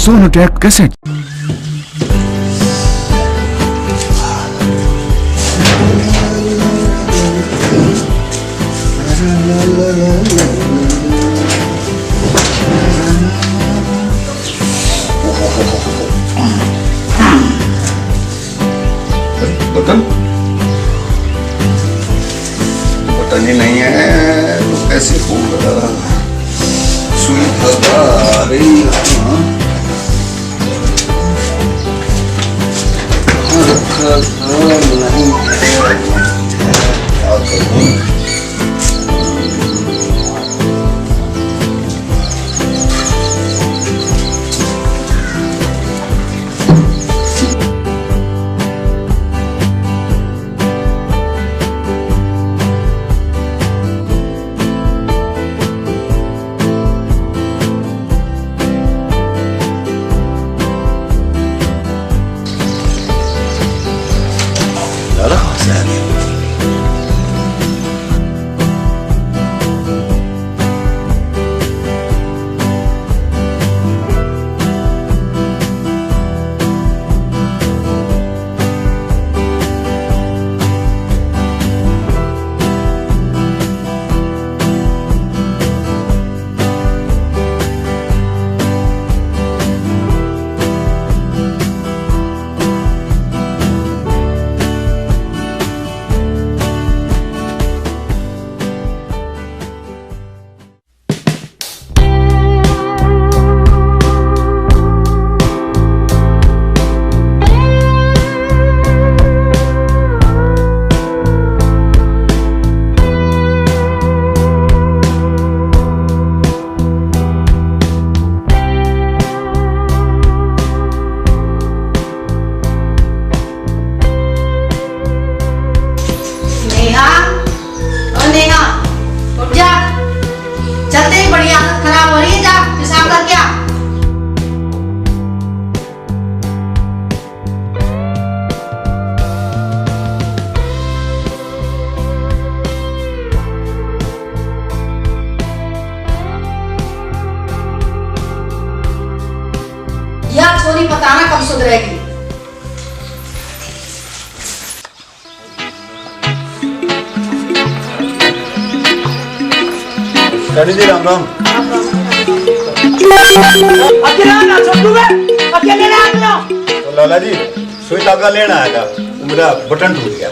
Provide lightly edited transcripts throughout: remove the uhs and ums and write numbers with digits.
Sonotek cassette. Button button ही नहीं है तो कैसे होगा। सुई धागा आ रही नहीं क्या करूं। यह छोरी पता ना कब सुधरेगी। जी राम राम। अकेला ना छोटू बे, अकेले ना आना। तो लाला जी सुई धागा लेना आया था, मेरा बटन टूट गया।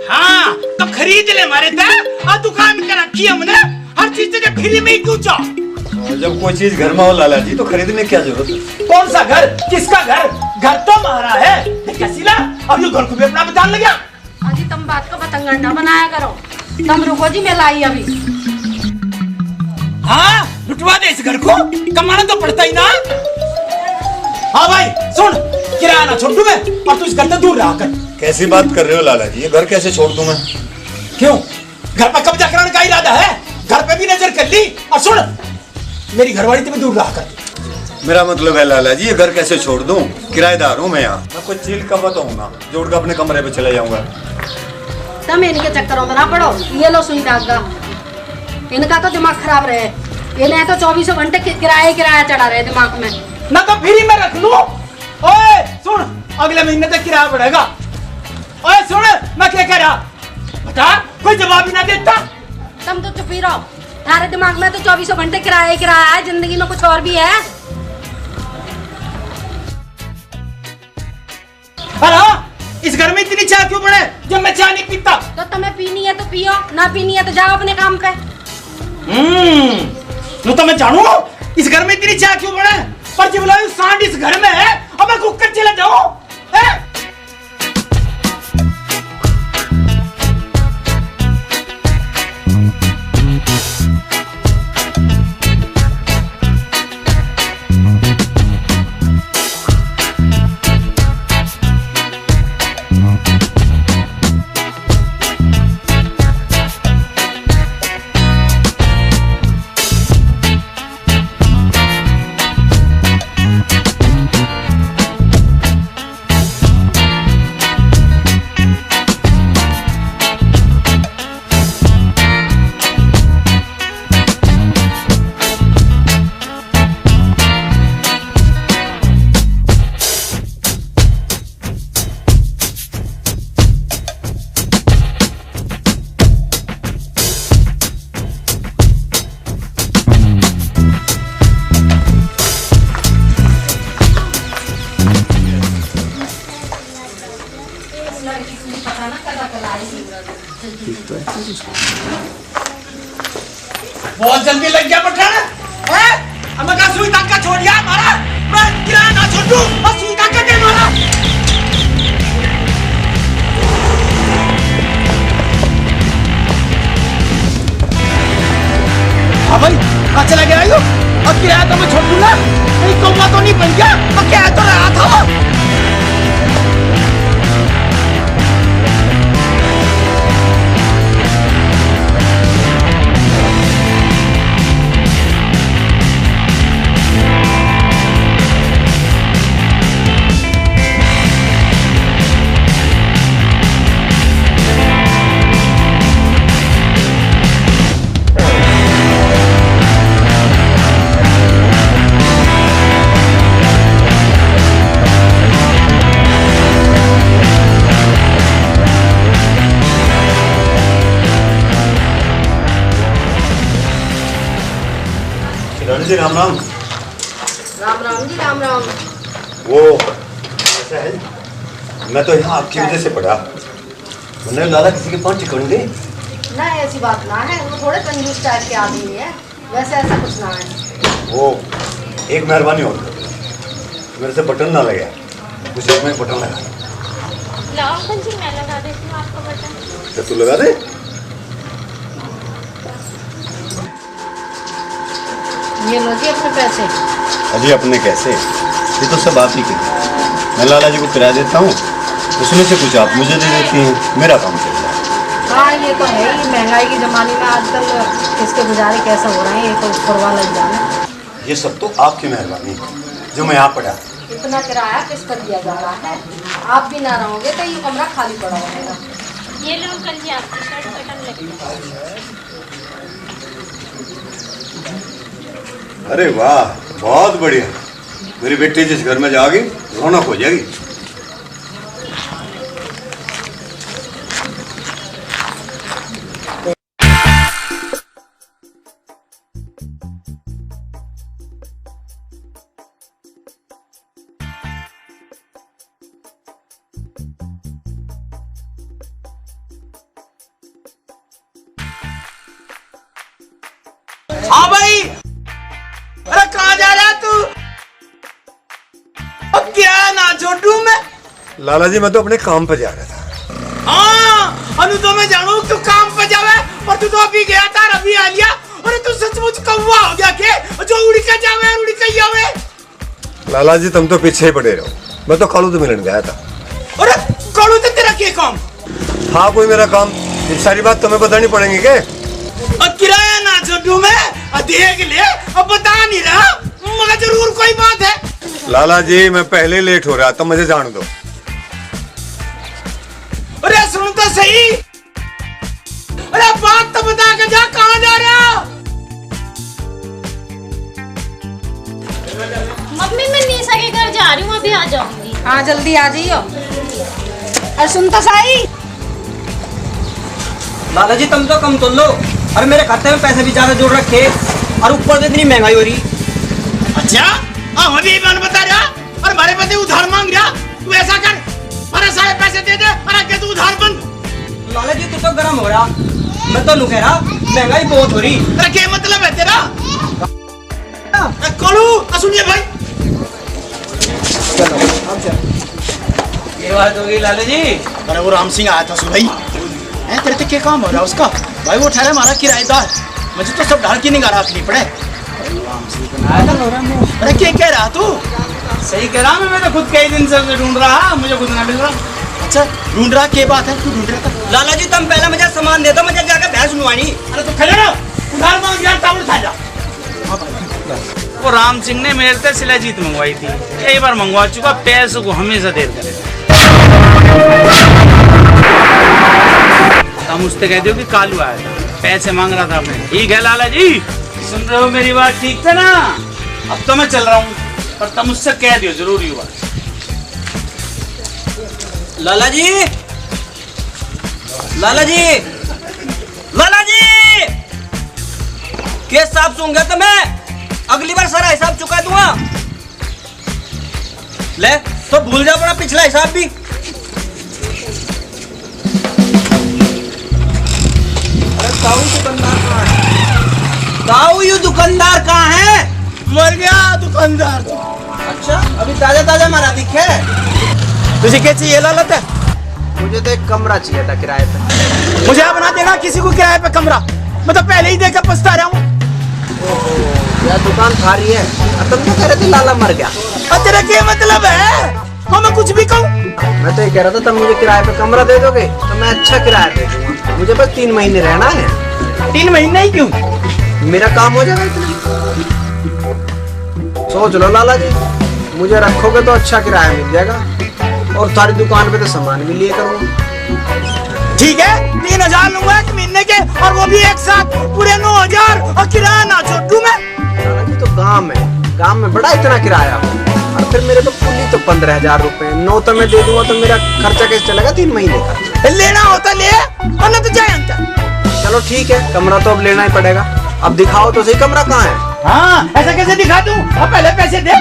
हाँ तो खरीद ले मारे थे। आ दुकान का रखी हमने, हर चीज के फ्री में ही क्यों चाह। जब कोई चीज घर में हो लाला जी तो खरीदने की क्या जरूरत है। कौन सा घर, किसका घर? घर तो हमारा है। कैसी ला अब ये घर को भी अपना बचाने लगा। अजी तुम बात को पतंगड़ बनाया करो। तुम रुको जी, मैं लाई अभी। हाँ लुटवा दे इस घर को, कमाना तो पड़ता ही ना। हाँ भाई सुन, किराया ना छोड़ दूं मैं, और तू इस घर से दूर रहा कर। कैसी बात कर रहे हो लाला जी, ये घर कैसे छोड़ दूं मैं। क्यों, घर पर कब्जा कराने का इरादा है? घर पे भी नजर कर ली। और सुन, मेरी घरवाली से भी दूर रहा कर। मेरा मतलब है लाला जी, ये घर कैसे छोड़ दूं, किराएदार हूँ मैं यहाँ। मैं कोई चील का मत हूँ ना, जोड़ कर अपने कमरे पे चले जाऊंगा। तुम इनके चक्करों में ना पड़ो। ये लो सुई धागा, इनका तो दिमाग खराब रहे। इन्हें तो 24 घंटे किराया चढ़ा रहे दिमाग में। ना तो फ्री में रख लूं। ओए सुन, अगले महीने तक किराया बढ़ेगा। ओए सुन, मैं क्या कह रहा बता, कोई जवाब ही ना देता। तुम तो चुप ही रहो। थारे दिमाग में तो 24 घंटे किराया है, जिंदगी में कुछ और भी है। अरे इस घर में इतनी चाय क्यों बने जब मैं चाय नहीं पीता? तो तुम्हें पीनी है तो पियो, ना पीनी है तो जाओ अपने काम पे। तो मैं जानू इस घर में इतनी चाय क्यों बने, पर जब बोला सांड इस घर में है, अब मैं कुकर चला जाऊं। बहुत जल्दी लग गया पठान है। अब मैं कहा सुई तक का छोड़ दिया हमारा, मैं किराया ना छोड़ दूं और सुई तक का दे मारा। हाँ भाई कहाँ चला गया यो? और किराया तो मैं छोड़ दूंगा, कहीं कौवा तो नहीं बन गया? और क्या तो रहा था वो? जी राम राम। राम राम जी राम राम। वो ऐसा है, मैं तो यहाँ आपकी वजह से पढ़ा, मैंने लाला किसी के पाँव चिकन दी ना, ऐसी बात ना है, वो थोड़े कंजूस टाइप के आदमी है, वैसे ऐसा कुछ ना है। वो एक मेहरबानी और कर, मेरे से बटन ना लगे, कुछ एक में बटन लगा। लाओ अंकल जी, मैं लगा देती हूँ आपका बटन। क्या तू लगा दे? ये लो जी अपने पैसे। अजी अपने कैसे, ये तो सब आप ही के। मैं लाला जी को किराया देता हूँ, उसमें से कुछ आप मुझे दे देती हैं, मेरा काम चल रहा है। हाँ ये तो है ही, महंगाई के ज़माने में आजकल इसके गुजारे कैसे हो रहे हैं, ये तो ऊपर लग जाना। ये सब तो आपकी मेहरबानी जो मैं यहाँ पढ़ा। इतना किराया किस पर दिया जा रहा है? आप भी ना रहोगे तो ये कमरा खाली पड़ा रहेगा। ये लो अंकल जी आपकी शर्ट बटन लगी। अरे वाह, बहुत बढ़िया। मेरी बेटी जिस घर में जाएगी रौनक हो जाएगी। हाँ भाई, अरे कहाँ जा रहा तू? अब क्या ना छोड़ू मैं? लाला जी मैं तो अपने काम पर जा रहा था। हाँ, अनु तो मैं जानू तू काम पर जावे, पर तू तो अभी गया था, अभी आ लिया। अरे तू सचमुच कौवा हो गया के जो उड़ के जावे और उड़ के ही आवे? लाला जी तुम तो पीछे ही पड़े रहो, मैं तो कालू तो मिलन गया था। अरे कालू तो तेरा क्या काम? हाँ कोई मेरा काम, ये सारी बात तुम्हें बतानी पड़ेगी क्या? और किराया ना छोड़ू मैं, देख ले, अब बता नहीं रहा, मगर जरूर कोई बात है। लाला जी मैं पहले लेट हो रहा था, मुझे जान दो। अरे सुन तो सही, अरे बात तो बता के जा, कहाँ जा रहा? मम्मी मैं निशा के घर जा रही हूँ, अभी आ जाऊंगी। हाँ जल्दी आ जाइयो। अरे सुन तो सही। लाला जी तुम तो कम तोल लो, और मेरे खाते में पैसे भी ज्यादा जोड़ रखे, और ऊपर से इतनी महंगाई हो रही। अच्छा, हाँ अभी मैंने बता रहा, और हमारे पति उधार मांग रहा। तू ऐसा कर, मेरे सारे पैसे दे दे, और आगे तू उधार बंद। लाला जी तू तो गर्म हो रहा, मैं तो कह रहा महंगाई बहुत हो रही। अरे क्या मतलब है तेरा? कलू सुनिए भाई, ये बात हो गई लाला जी। अरे वो राम सिंह आया था सुबह ही, तेरे तो क्या काम हो रहा है उसका? भाई वो ठहरा हमारा किराएदार, मुझे तो सब ढाल की निगाह रखनी पड़े। अरे क्या कह रहा तू? सही कह रहा मैं तो खुद कई दिन से ढूंढ रहा, मुझे खुद ना मिल रहा। अच्छा ढूंढ रहा, क्या बात है तू ढूंढ रहा था? लाला जी तुम पहले मुझे सामान दे दो, मुझे जाकर भैंस सुनवानी। अरे तू खड़े रहो, उधार मांग रहा, चावल खा जा। वो राम सिंह ने मेरे से शिलाजीत मंगवाई थी, कई बार मंगवा चुका, पैसों को हमेशा देर करे। तुम उससे कह दो कि कालू आया था, पैसे मांग रहा था अपने। ठीक है लाला जी, सुन रहे हो मेरी बात? ठीक था ना? अब तो मैं चल रहा हूँ, पर तुम उससे कह दियो जरूरी हुआ। लाला जी, लाला जी, लाला जी, केस साहब सुनगा तो मैं अगली बार सारा हिसाब चुका दूंगा। ले तो भूल जा अपना पिछला हिसाब भी। दुकानदार कहाँ है? मर गया दुकानदार। अच्छा, अभी ताजा ताजा मारा दिखे। तुझे क्या चाहिए लालत है? मुझे तो एक कमरा चाहिए था किराए पे। मुझे अब ना देना किसी को किराए पे कमरा, मैं तो पहले ही देकर पछता रहा हूँ। यार दुकान खाली है, तुम क्या कह रहे थे लाला मर गया? तेरा क्या मतलब है? तो मैं कुछ भी कहूँ? मैं तो ये कह रहा था तुम मुझे किराए पे कमरा दे दोगे तो मैं अच्छा किराया दे दूंगा। मुझे बस 3 महीने रहना है। 3 महीने ही क्यों? मेरा काम हो जाएगा इतना। सोच लो लाला जी, मुझे रखोगे तो अच्छा किराया मिल जाएगा और सारी दुकान पे तो सामान भी लिए करूँगा। ठीक है, 3000 लूंगा 1 महीने के, और वो भी एक साथ पूरे 9000, और किराया ना छोड़ू मैं। लाला जी तो गांव में बड़ा इतना किराया, और फिर मेरे तो कुल तो 15,000 रुपए। 9 तो मैं दे दूंगा तो मेरा खर्चा कैसे चलेगा 3 महीने का? लेना होता ले, वरना तो जाए अंतर। चलो ठीक है, कमरा तो अब लेना ही पड़ेगा। अब दिखाओ तो सही कमरा कहाँ है। हाँ, ऐसा कैसे दिखा दूं? अब पहले पैसे दे।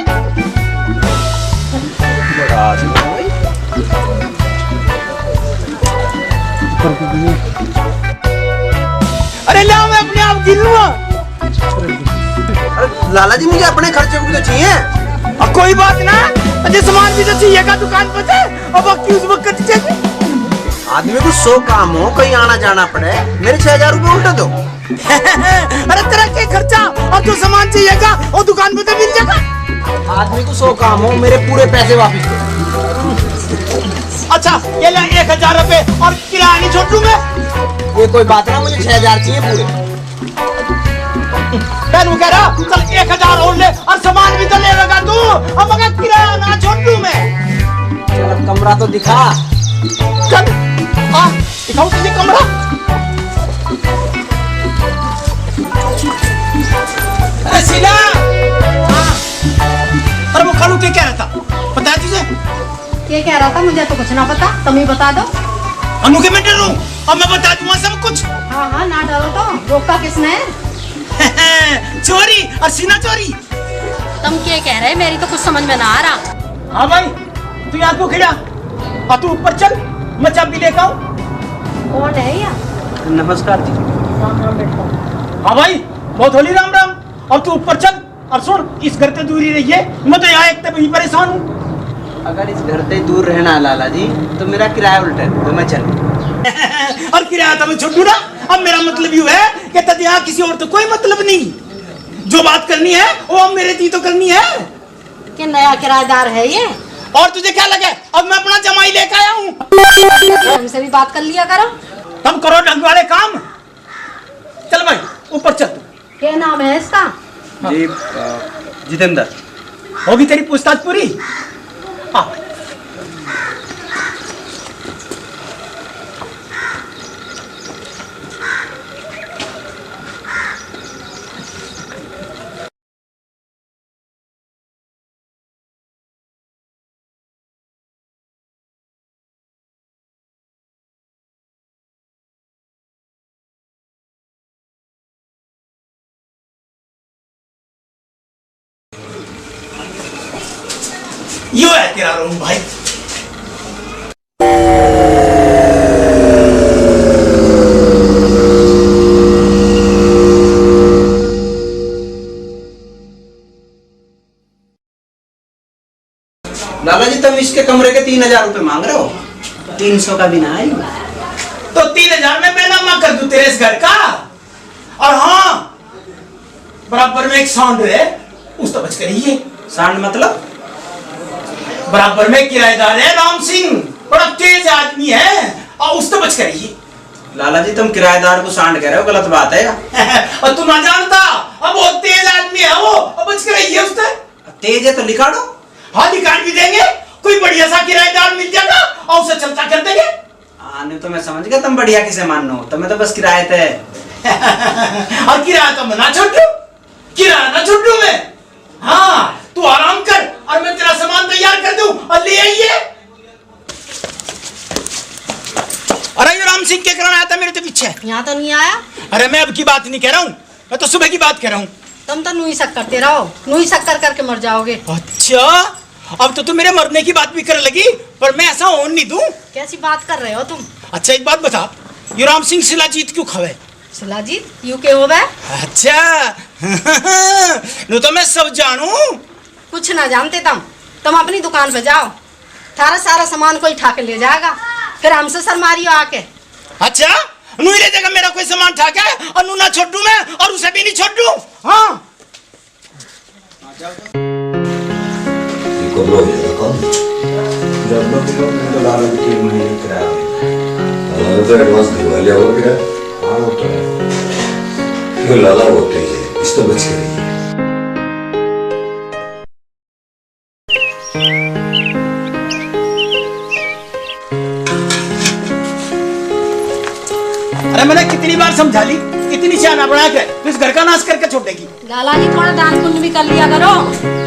अरे लाओ, मैं अपने आप गिन लूंगा। अरे लाला जी मुझे अपने खर्चे भी तो चाहिए। अब कोई बात ना, अजय सामान भी तो चाहिएगा दुकान पर से, अब बाकी उस वक्त चाहिए। आदमी को 100 काम हो, कहीं आना जाना पड़े, मेरे 6000 रुपए उल्टा दो। अरे तेरा क्या खर्चा, और जो सामान चाहिएगा वो दुकान पे तो मिल जाएगा। आदमी को 100 काम हो, मेरे पूरे पैसे वापिस दो। अच्छा ये ले 1000 रुपए, और किराया नहीं छोड़ दूं मैं। ये कोई बात ना, मुझे 6000 चाहिए पूरे। मैं कह रहा चल 1000 और ले, और सामान भी तो ले लगा तू, अब अगर किराया ना छोड़ दूं मैं। चल कमरा तो दिखा। चल दिखाऊं तुझे कमरा। अरे शीला, अरे वो खालू क्या कह रहा था, पता है तुझे? ये कह रहा था मुझे तो कुछ ना पता, तुम ही बता दो। अनु के मैं डर हूँ, अब मैं बता दूंगा सब कुछ। हाँ ना डरो तो, रोका किसने? चोरी, और सीना चोरी। तुम क्या कह रहे, मेरी तो कुछ समझ में ना आ रहा। हाँ भाई, तू यहाँ क्यों खड़ा? और तू ऊपर चल, मैं चाबी लेकर आऊँ। कौन है या? नमस्कार जी। राम राम बेटा। हाँ भाई, बहुत होली राम राम। और तू ऊपर चल, और सुन, इस घर से दूरी रहिए, मैं तो यहाँ एक तब ही परेशान हूँ। अगर इस घर से दूर रहना है लाला जी, तो मेरा किराया उल्टा है, तो मैं चल। और किराया तो मैं छोड़ू ना। अब मेरा मतलब यूँ है कि तब यहाँ किसी और तो कोई मतलब नहीं, जो बात करनी है वो अब मेरे जी तो करनी है। कि नया किराएदार है ये? और तुझे क्या लगे, अब मैं अपना जमाई लेकर आया हूँ। हमसे भी बात कर लिया करो। तुम करो ढंग वाले काम। चल भाई ऊपर चल। क्या नाम है इसका? जी जितेंद्र। होगी तेरी पूछताछ पूरी? हाँ। यो है तेरा रूम भाई। लाला जी तुम इसके कमरे के 3000 रुपए मांग रहे हो, 300 का भी ना है। तो 3000 में मैं नामा कर दूं तेरे इस घर का। और हाँ, बराबर में एक साउंड है, उस तो बच करिए। सांड मतलब? बराबर में किराएदार है राम सिंह, बड़ा तेज आदमी है, और उस तो बच करिए। लाला जी तुम किराएदार को सांड कह रहे हो, गलत बात है। और तू ना जानता, अब बहुत तेज आदमी है वो, अब बच करिए उससे। तेज है तो लिखा दो। हाँ निकाल भी देंगे, कोई बढ़िया सा किराएदार मिल जाएगा और उसे चलता कर देंगे। नहीं तो मैं समझ गया तुम बढ़िया किसे मानो, तुम्हें तो बस किराए थे। और किराया तो मैं ना छोड़ दूं, किराया ना छोड़ दूं मैं। हाँ तू आराम कर, और मैं तेरा सामान तैयार कर दूं और ले आइए। अरे ये राम सिंह क्या करना आया था मेरे तो पीछे? यहाँ तो नहीं आया। अरे मैं अब की बात नहीं कह रहा हूँ, मैं तो सुबह की बात कह रहा हूँ। तुम तो नुई शक करते रहो, नुई शक्कर करके मर जाओगे। अच्छा, अब तो तुम मेरे मरने की बात भी करने लगी, पर मैं ऐसा होने नहीं दूं। कैसी बात कर रहे हो तुम? अच्छा एक बात बता, ये राम सिंह शिलाजीत क्यों खावे? शिलाजीत यू के हो बे? अच्छा नु तो मैं सब जानू। कुछ ना जानते तुम अपनी दुकान पे जाओ, थारा सारा सामान कोई ठा के ले जाएगा, फिर हमसे शर्मारियो आके। अच्छा नु ले जाएगा मेरा कोई सामान ठा के, और नु ना छोड़ दूं मैं, और उसे भी नहीं छोड़ दूं। हाँ कब लोग कौन जब मैं तो लाला की 3 महीने किराया तो एडवांस दिलवा लिया होगा क्या? हाँ वो तो है। क्यों लाला बहुत तेज है, इस तो बच के रही है। अरे मैंने कितनी बार समझा ली, इतनी चाना बना के तो इस घर का नाश करके छोड़ देगी। लाला जी थोड़ा दान पुण्य भी कर लिया करो,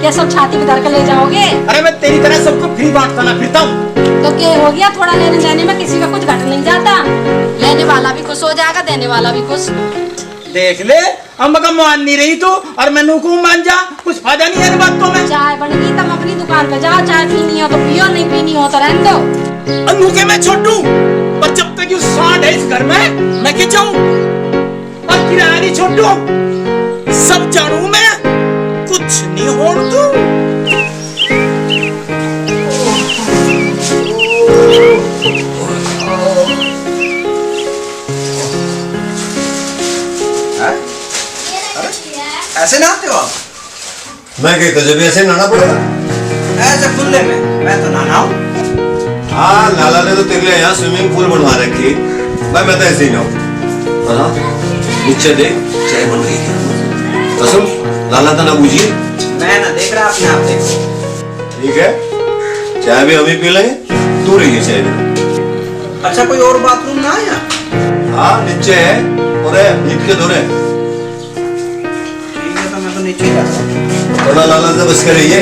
क्या सब छाती पे धर के ले जाओगे? अरे मैं तेरी तरह सबको फ्री बांटता ना फिरता हूँ। तो क्या हो गया, थोड़ा लेने देने में किसी का कुछ घट नहीं जाता, लेने वाला भी खुश हो जाएगा, देने वाला भी खुश। देख ले अम्मा का मान नहीं रही तू, और मैं नूकू मान जा, कुछ फायदा नहीं है इन बातों में। चाय बन गई, तुम अपनी दुकान पे जाओ, चाय पीनी हो तो पियो, नहीं पीनी हो तो रहने दो। और नूके मैं छोड़ दूं, पर जब तक ये सांड है इस घर में मैं क्या जाऊं, और किराया नहीं छोड़ दूं, सब जानू मैं, कुछ नहीं होड़ दूं। ऐसे नहाते हो आप? मैं कही तुझे भी ऐसे नहाना पड़ेगा? ऐसे खुले में मैं तो नहाना हूँ। हाँ लाला ने तो तेरे लिए यहाँ स्विमिंग पूल बनवा रखी, मैं तो ऐसे ही नहाऊं। और हाँ नीचे देख चाय बन रही है, कसम लाला तो ना बूझिए। मैं ना देख रहा, अपने आप देखो। ठीक है चाय भी हम ही पी लेंगे, तू रही है चाय भी। अच्छा कोई और बाथरूम ना है यहाँ? हाँ नीचे है, और है नीचे के दोरे। ठीक है तो मैं तो नीचे ही जाता हूँ। थोड़ा लाला से बच कर रहिए।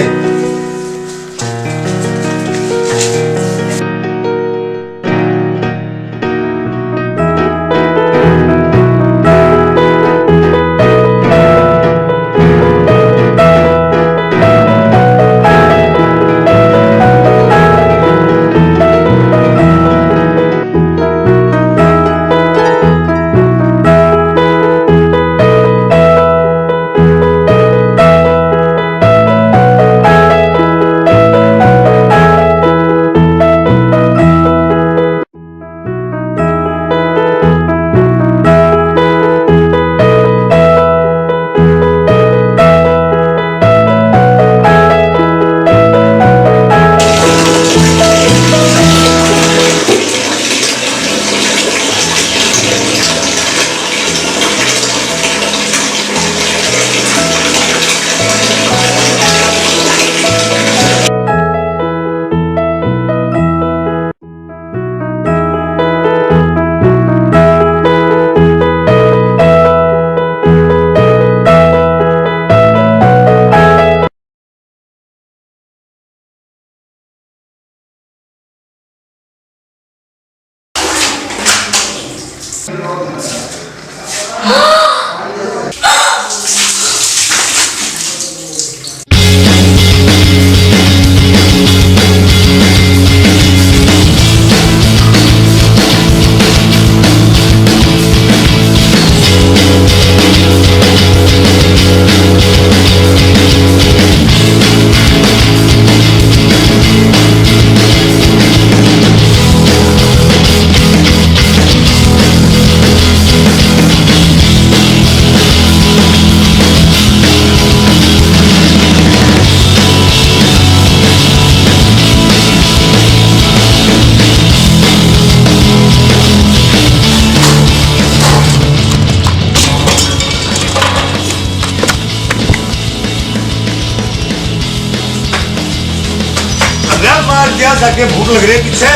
मार दिया जाके, भूख लग रही है पीछे,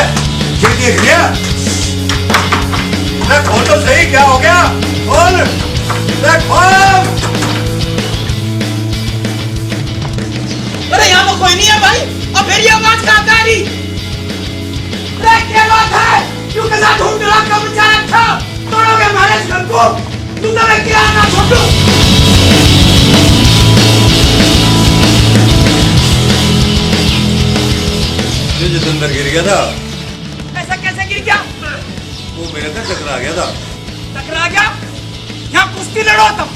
ये देख लिया? खोल तो सही, क्या हो गया? खोल, खोल। अरे यहाँ पर कोई नहीं है भाई, और फिर ये आवाज कहाँ से आ रही? अरे क्या बात है? तू के साथ ढूंढ रहा कब बेचारा था? तोड़ोगे हमारे इस घर को? तू तो मैं किराया ना छोड़ दूं। जितेंद्र गिर गया था। ऐसा कैसे गिर गया? वो मेरे से टकरा गया था। टकरा गया? यहाँ कुश्ती लड़ो तुम।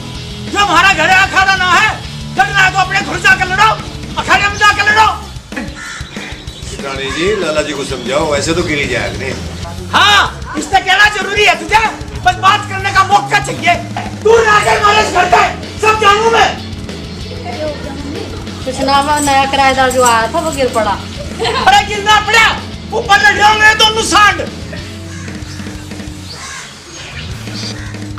जो हमारा घर अखाड़ा ना है, लड़ना है तो अपने घर जाकर लड़ो, अखाड़े में जाकर लड़ो। रानी जी, लाला जी को समझाओ, ऐसे तो गिरी जाएगा नहीं। हाँ, इससे कहना जरूरी है तुझे, बस बात करने का मौका चाहिए। तू आकर मैनेज करता है, सब जानू मैं। कुछ ना, नया किराएदार जो आया था वो गिर पड़ा। अरे गिरना पड़ा, ऊपर लड़ रहे होंगे तो नुकसान।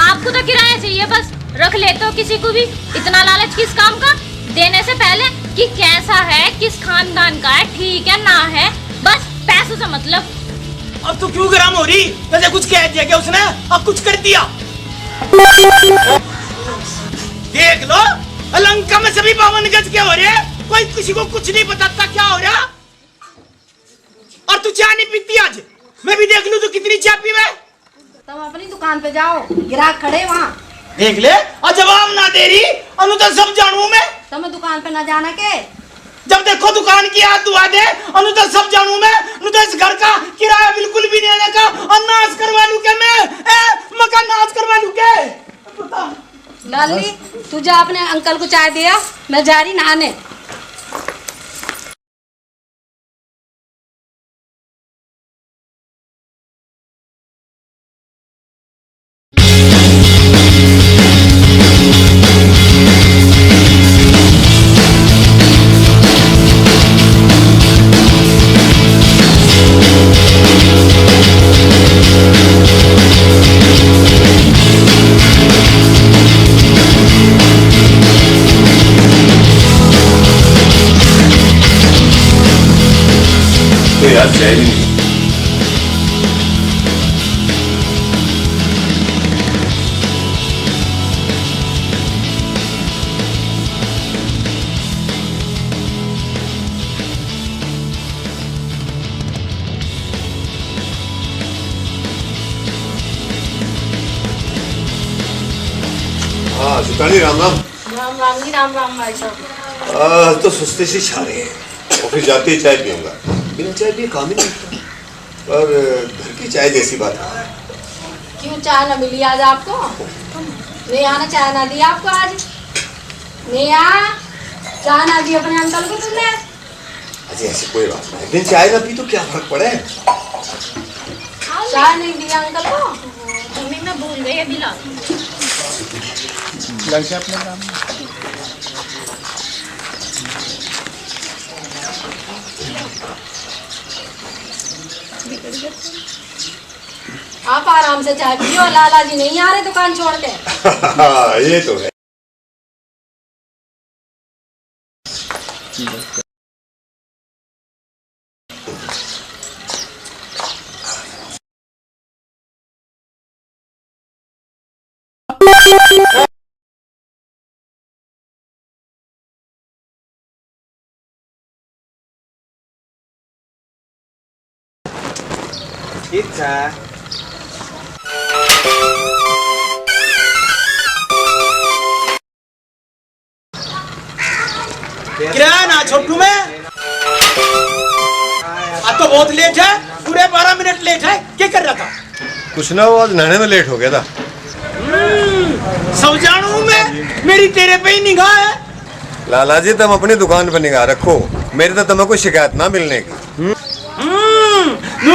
आपको तो किराया चाहिए, बस रख लेते हो किसी को भी। इतना लालच किस काम का? देने से पहले कि कैसा है, किस खानदान का है, ठीक है ना है, बस पैसों से मतलब। अब तू क्यों गरम हो रही? जैसे कुछ कह दिया क्या उसने, अब कुछ कर दिया। देख लो, लंका में सभी 52 गज के हो रहे, कोई किसी को कुछ नहीं बताता क्या हो रहा। और तू चाय नहीं पीती आज? मैं भी देख लूं तू कितनी चाय पीवे। तुम अपनी दुकान पे जाओ, ग्राहक खड़े वहाँ। देख ले, और जवाब ना दे रही, अनु तो सब जानू मैं। तुम्हें दुकान पे ना जाना के? जब देखो दुकान की हाथ दुआ दे, अनु तो सब जानू मैं। अनु तो इस घर का किराया बिल्कुल भी नहीं देने का, और नाश करवा लूं के मैं, मकान नाश करवा लूं के। लाली, तू जा अपने अंकल को चाय दिया, मैं जा रही नहाने। तो यार चाय भी नहीं। हाँ सुतानी, राम राम। राम राम जी, राम राम भाई साहब। तो सुस्ते से छा रहे हैं, ऑफिस जाते ही चाय पीऊंगा, बिना चाय पिए काम ही नहीं होता। और घर की चाय जैसी बात है। क्यों चाय ना मिली आज आपको? नेहा ने चाय ना दी आपको आज? नेहा, चाय ना दी अपने अंकल को तुमने? अजी ऐसी कोई बात नहीं, एक दिन चाय ना पी तो क्या फर्क पड़े। चाय नहीं दी अंकल को? मम्मी मैं भूल गई अभी ला। लग अपने काम में। आप आराम से चाय पियो, लाला जी नहीं आ रहे दुकान छोड़ के। ये तो है। इच्छा किराया ना छोटू में। अब तो बहुत लेट है, पूरे 12 मिनट लेट है। क्या कर रहा था? कुछ ना, वो आज नहाने में लेट हो गया था। सब जानू मैं, मेरी तेरे पे ही निगाह है। लाला जी, तुम अपनी दुकान पर निगाह रखो, मेरी तो तुम्हें कोई शिकायत ना मिलने की।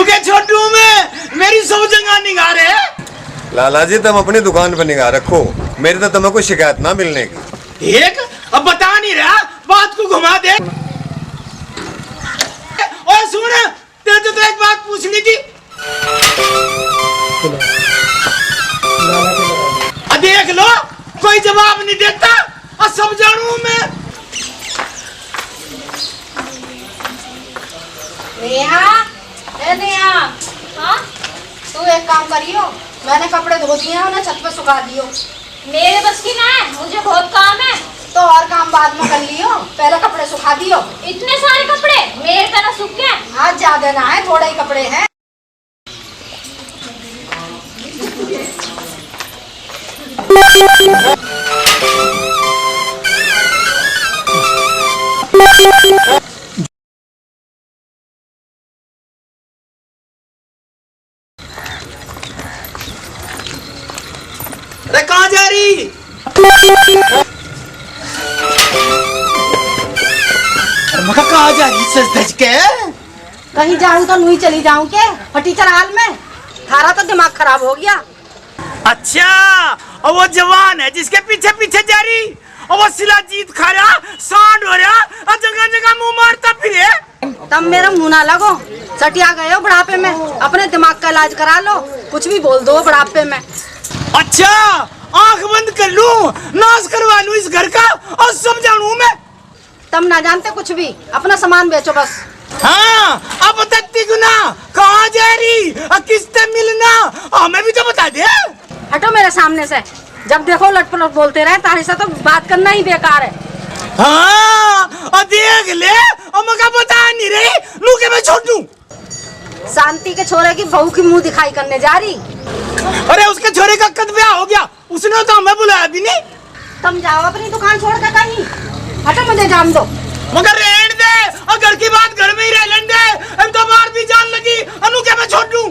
के छोटू में मेरी सब जगह निगाह रहे। लाला जी, तुम अपनी दुकान पर निगाह रखो, मेरी तो तुम्हें कोई शिकायत ना मिलने की। एक अब बता नहीं रहा, बात को घुमा दे। और सुन, तेरे तो एक बात पूछनी थी। देख लो, कोई जवाब नहीं देता, और सब जानू मैं। नेहा, ए नेहा, हाँ तू एक काम करियो, मैंने कपड़े धो दिए हैं, उन्हें छत पे सुखा दियो। मेरे बस की ना है, मुझे बहुत काम है। तो और काम बाद में कर लियो, पहले कपड़े सुखा दियो। इतने सारे कपड़े मेरे तरह सूख गए। आज ज्यादा ना है, थोड़े ही कपड़े हैं। अरे कहाँ जा रही? मका कहाँ जा रही सच धज के? कहीं जाऊं तो नहीं चली जाऊं के फटीचर हाल में। थारा तो दिमाग खराब हो गया। अच्छा, और वो जवान है जिसके पीछे पीछे जा रही, और वो शिलाजीत खा रहा, सांड हो रहा, और जगह जगह मुंह मारता फिरे। तब मेरा मुंह ना लगो, सटिया गए हो बुढ़ापे में, अपने दिमाग का इलाज करा लो। कुछ भी बोल दो बुढ़ापे में। अच्छा, आंख बंद कर लूं, नाश करवा लूं इस घर का और समझाऊं मैं? तुम ना जानते कुछ भी, अपना सामान बेचो बस। हाँ, अब बताती गुना कहाँ जा रही, किससे मिलना, हमें भी तो बता दे। हटो मेरे सामने से, जब देखो लटपट बोलते रहे, तारे से तो बात करना ही बेकार है। हाँ, और देख ले, और मका बता नहीं रही, लू के मैं छोड़ दूं। शांति के छोरे की बहू की मुंह दिखाई करने जा रही। अरे उसके छोरे का कद ब्याह हो गया, उसने तो हमें बुलाया भी नहीं। तुम जाओ अपनी दुकान छोड़ कर कहीं, हटो मुझे जान दो। मगर रहने दे, और घर की बात घर में ही रह लेने दे। अब तो बाहर भी जान लगी, अनु के मैं छोड़ दूं।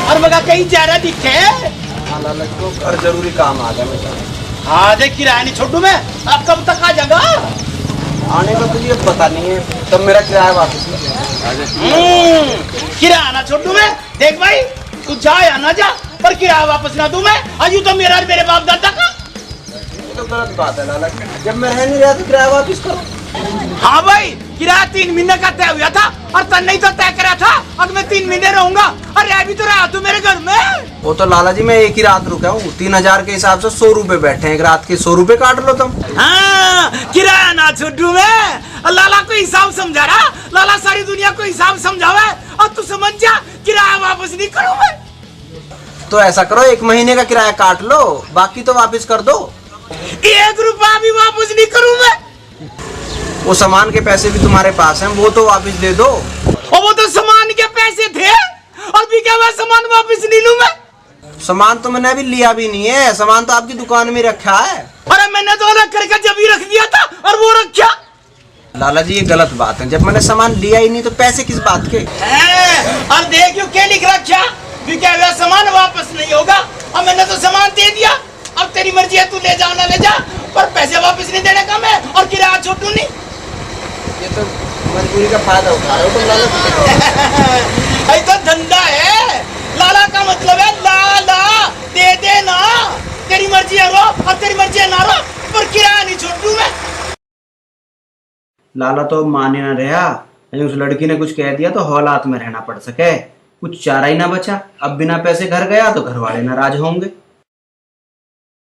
और मगा कहीं जा रहा दिखे? हाँ लाला जी को और जरूरी काम आ गया मेरा। हाँ देख किराया नहीं छोटू मैं, अब कब तक आ जाएगा? आने का तुझे पता नहीं है, तब मेरा किराया वापस नहीं किराया ना छोटू मैं, देख भाई तू जा या ना जा, पर किराया वापस ना दूं मैं। अजू तो मेरा और मेरे बाप दादा का। ये तो गलत बात है लाला, जब मैं रह नहीं रहा तो किराया वापस करो। हाँ भाई, किराया 3 महीने का तय हुआ था, और तन नहीं तो तय करा था, अब मैं 3 महीने रहूंगा। अरे अभी तो रहा तू मेरे घर में। वो तो लाला जी मैं एक ही रात रुका हूँ, 3000 के हिसाब से 100 रुपए बैठे हैं, एक रात के 100 रुपए काट लो तुम। हाँ, किराया ना छोटू मैं, लाला को हिसाब समझा रहा, लाला सारी दुनिया को हिसाब समझावे, और तू समझ जा किराया वापस नहीं करूँ मैं। तो ऐसा करो 1 महीने का किराया काट लो, बाकी तो वापस कर दो। 1 रुपया भी वापस नहीं करूँ मैं। वो सामान के पैसे भी तुम्हारे पास हैं, वो तो वापस दे दो। और वो तो सामान के पैसे थे, और भी क्या हुआ, सामान वापस नहीं लूं मैं। सामान तो मैंने अभी लिया भी नहीं है, सामान तो आपकी दुकान में रखा है। अरे मैंने तो अलग करके जब ही रख दिया था, और वो रखा। लाला जी ये गलत बात है, जब मैंने सामान लिया ही नहीं तो पैसे किस बात के? और देखियो क्या लिख रखा, भी क्या हुआ, सामान वापस नहीं होगा, और मैंने तो सामान दे दिया। अब तेरी मर्जी है, तू ले जा ना ले जा, पर पैसे वापस नहीं देने का मैं, और किराया छोटू नहीं। ये तो मजबूरी का फायदा उठा रहे हो तुम लाला। ऐसा धंधा है, लाला का मतलब है लाला दे दे ना, तेरी मर्जी है रो, और तेरी मर्जी है ना रो, पर किराया नहीं छोटू मैं। लाला तो माने ना रहा, उस लड़की ने कुछ कह दिया तो हौलात में रहना पड़ सके, कुछ चारा ही ना बचा। अब बिना पैसे घर गया तो घर वाले नाराज होंगे।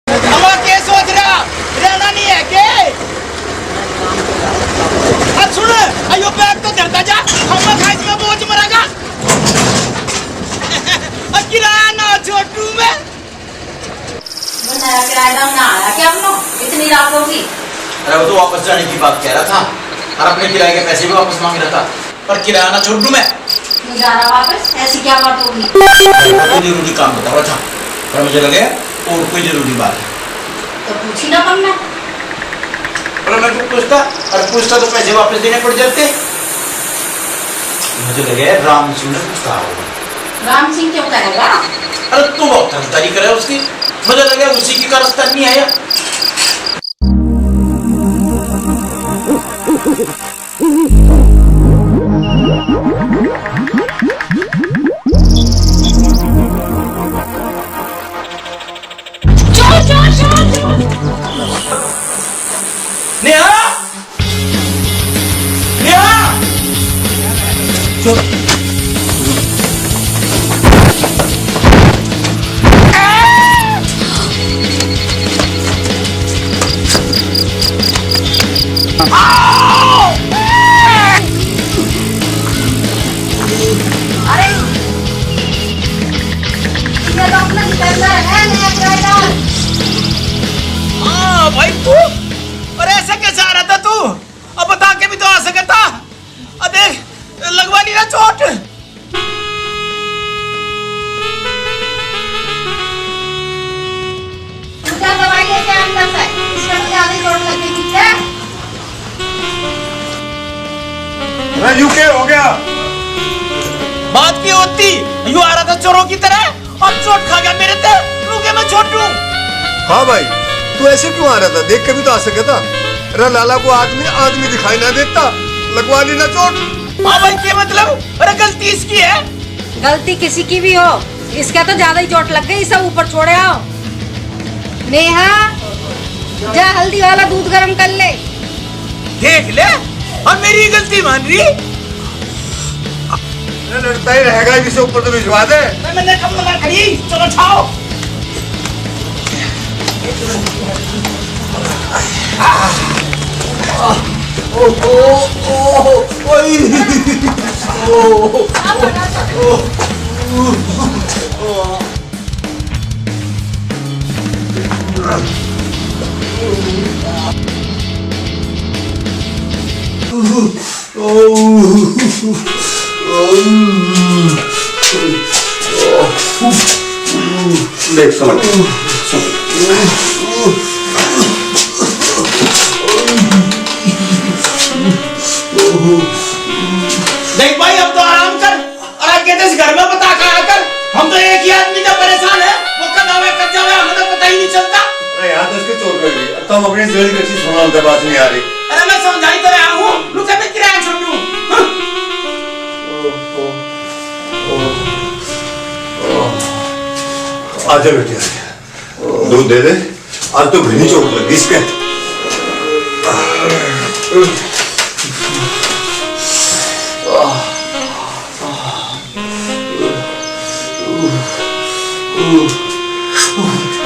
क्या सोच रहा, रहना नहीं है के? सुन, अयो बैग तो धरता जा, हम खाइस में बोझ मरेगा। किराया ना छोटू मैं। किराया ना आया क्या हम लोग, इतनी रात होगी। अरे वो तो वापस जाने की बात कह रहा था, और अपने किराए के पैसे भी वापस मांग रहा था, पर किराया ना छोड़ दूं मैं। जा रहा वापस, ऐसी क्या बात होगी? कोई जरूरी काम बता रहा था, पर मुझे लगे और कोई जरूरी बात है, तो पूछी ना तुमने। पर मैं तो पूछता तो पैसे वापस देने पड़ जाते। मुझे लगे राम सिंह ने पूछा होगा। राम सिंह क्यों कहेगा? अरे तू बहुत तरफदारी करे उसकी, मुझे लगे उसी की कारस्तान नहीं आया। चोर चोर चोर चोर। नेहा, नेहा, ये लोग ना डिफेंडर है नेक राइडर। हाँ भाई तू, अरे ऐसे कैसे आ रहा था तू? अब बता के भी तो आ सके था। अब देख लगवा ली ना चोट। उनका दवाई लेके अंदर से, इसका तो ज्यादा ही चोट लगी थी क्या? मैं यूं क्या हो गया? बात की होती, यूं आ रहा था चोरों की तरह और चोट खा गया मेरे से। रुके मैं छोटू। हाँ भाई, तू ऐसे क्यों आ रहा था? देख के भी तो आ सके था। अरे लाला को आदमी आदमी दिखाई ना देता, लगवा ली ना चोट। हाँ भाई क्या मतलब? अरे गलती इसकी है। गलती किसी की भी हो, इसका तो ज्यादा ही चोट लग गई, सब ऊपर छोड़े आओ। नेहा, जा हल्दी वाला दूध गरम कर ले। देख ले, और मेरी गलती मान रही। लड़ता ही रहेगा, इसे ऊपर तो भिजवा दे। मैंने कब लगा खड़ी, चलो छाओ। देख समझ देख भाई अब तो आराम कर, और आगे इस घर में बता कर आकर। हम तो एक ही आदमी तो परेशान है, वो कब आवे कब जावे हमें तो पता ही नहीं चलता। अरे यहाँ तो इसकी चोट लग गई, अब तो हम अपनी जोड़ी की अच्छी सुना बात नहीं आ रही। अरे मैं समझाई तो रहा हूँ, रुके मैं किराया छोड़ू। आजा बेटी आजा, दूध दे दे। आज तो घनी चोट लगी इसके।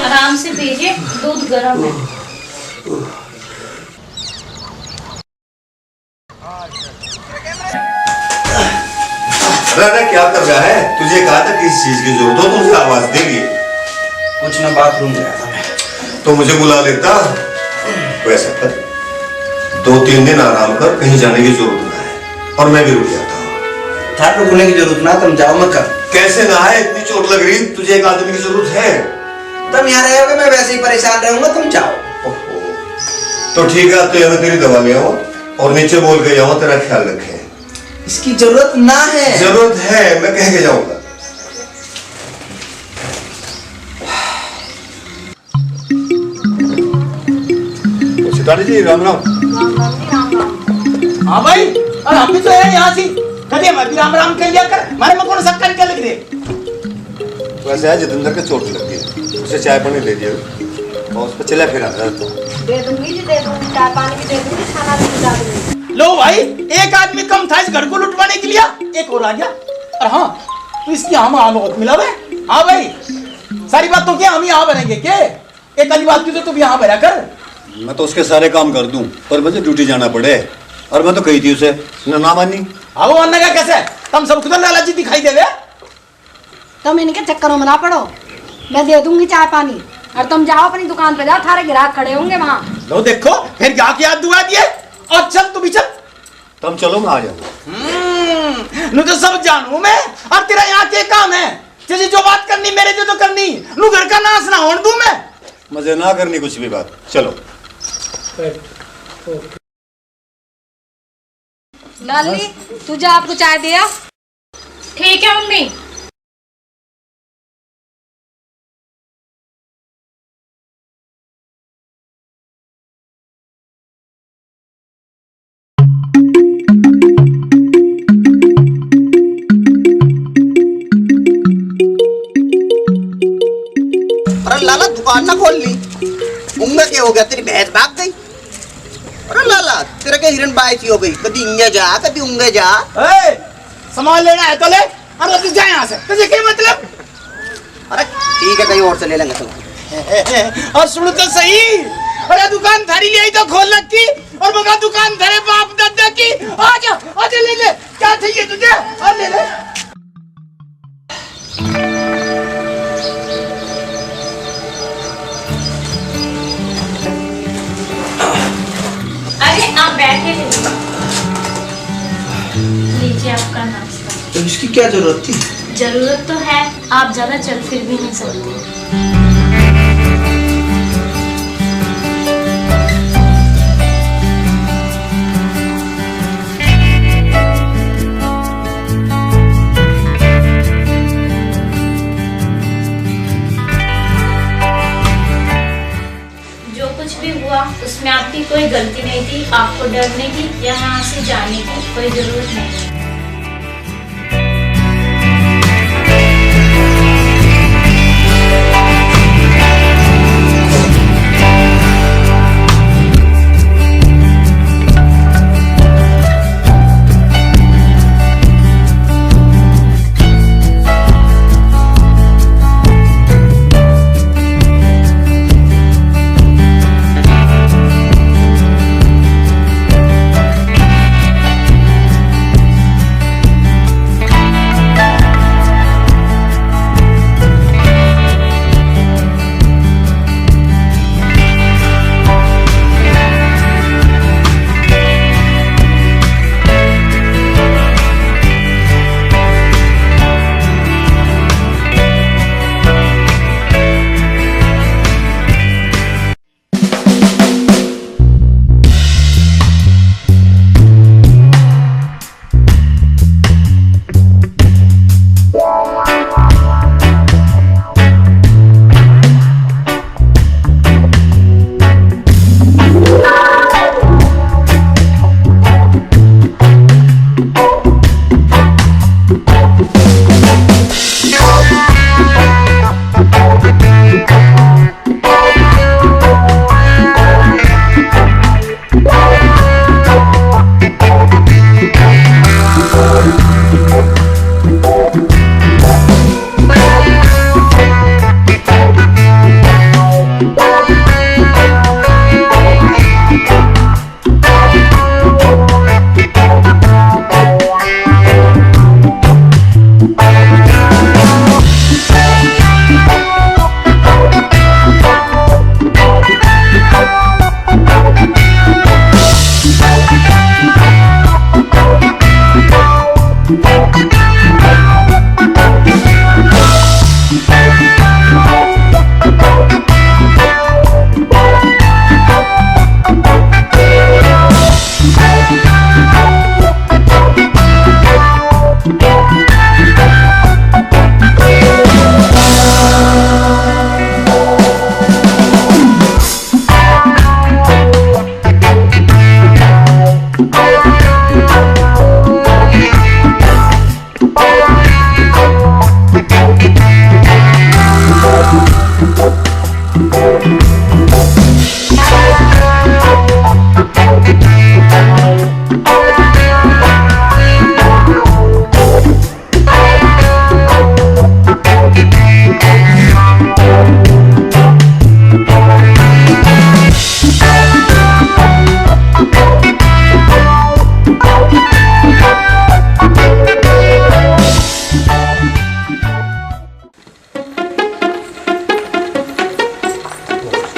आराम से पीजिए, दूध गर्म है। अरे क्या कर रहा है? तुझे कहा था किसी चीज की जरूरत हो तो मुझे आवाज देगी। कुछ ना, बाथरूम गया था मैं। तो मुझे बुला लेता। वैसा कर, 2-3 दिन आराम कर, कहीं जाने की जरूरत ना है, और मैं भी रुक जाता हूँ। था रुकने की जरूरत ना, तुम जाओ मत कर। कैसे ना है? इतनी चोट लग रही, तुझे एक आदमी की जरूरत है। तुम यहाँ रहोगे, मैं वैसे ही परेशान रहूंगा, तुम जाओ। तो ठीक है, तो यहाँ तेरी दवा ले आओ और नीचे बोल के जाओ तेरा ख्याल रखे। इसकी जरूरत ना है। जरूरत है, मैं कह के जाऊंगा। सितारी जी राम राम। हाँ भाई, और हम भी तो है यहाँ से। कभी हमारे राम राम कह लिया कर, हमारे में कौन सा क्या लग रहे। वैसे है जितेंद्र के चोट लग गई, उसे चाय पानी दे दिया और उस पर चला फिर आता तो। दे दूंगी जी, दे दूंगी, चाय पानी भी दे दूंगी, खाना भी खिला दूंगी। लो भाई, एक आदमी कम था इस घर को लुटवाने के लिए, एक और आ गया। और हाँ, तो इसकी हम बहुत मिला है। हाँ भाई, सारी बात तो क्या हम यहाँ भरेंगे के? एक आधी बात की तो तू भी यहाँ भरा कर। मैं तो उसके सारे काम कर दूं, पर मुझे ड्यूटी जाना पड़े। और मैं तो कही थी उसे, उसने ना मानी। अब वो मानने का कैसे? तुम सब खुद लालची दिखाई देवे। तुम इनके चक्करों में ना पड़ो, मैं दे दूंगी चाय पानी, और तुम जाओ अपनी दुकान पे, जाओ, थारे ग्राहक खड़े होंगे वहाँ। लो देखो, फिर क्या याद दुआ दिए। और चल तू भी चल। तुम चलो, मैं आ जाऊंगा। नु तो सब जानू मैं, और तेरा यहाँ के काम है। तुझे जो बात करनी मेरे जो तो करनी, नु घर का नाश ना होने दूं मैं। मजे ना करनी कुछ भी बात, चलो। लाली, तू जा, आपको चाय दिया। ठीक है मम्मी। लाला दुकान ना खोल ली। उंगा क्या हो गया, तेरी भैंस भाग गई। अरे लाला तेरा क्या हिरन बाइसी हो गई, कभी इंगे जा कभी उंगे जा। सामान लेना है तो ले, अरे तू जा यहाँ से, तुझे क्या मतलब? अरे ठीक है कहीं और से ले लेंगे तुम। और सुन तो सही, अरे दुकान थारी यही तो खोल रखी और मगा दुकान धरे बाप दादा की। आजा आजा ले ले, क्या चाहिए तुझे और ले ले। अरे आप बैठे लीजिए आपका नाश्ता। तो इसकी क्या जरूरत थी? जरूरत तो है, आप ज्यादा चल फिर भी नहीं सकते। जो कुछ भी हुआ उसमें आपकी कोई गलती नहीं थी। आपको डरने की या यहाँ से जाने की कोई जरूरत नहीं।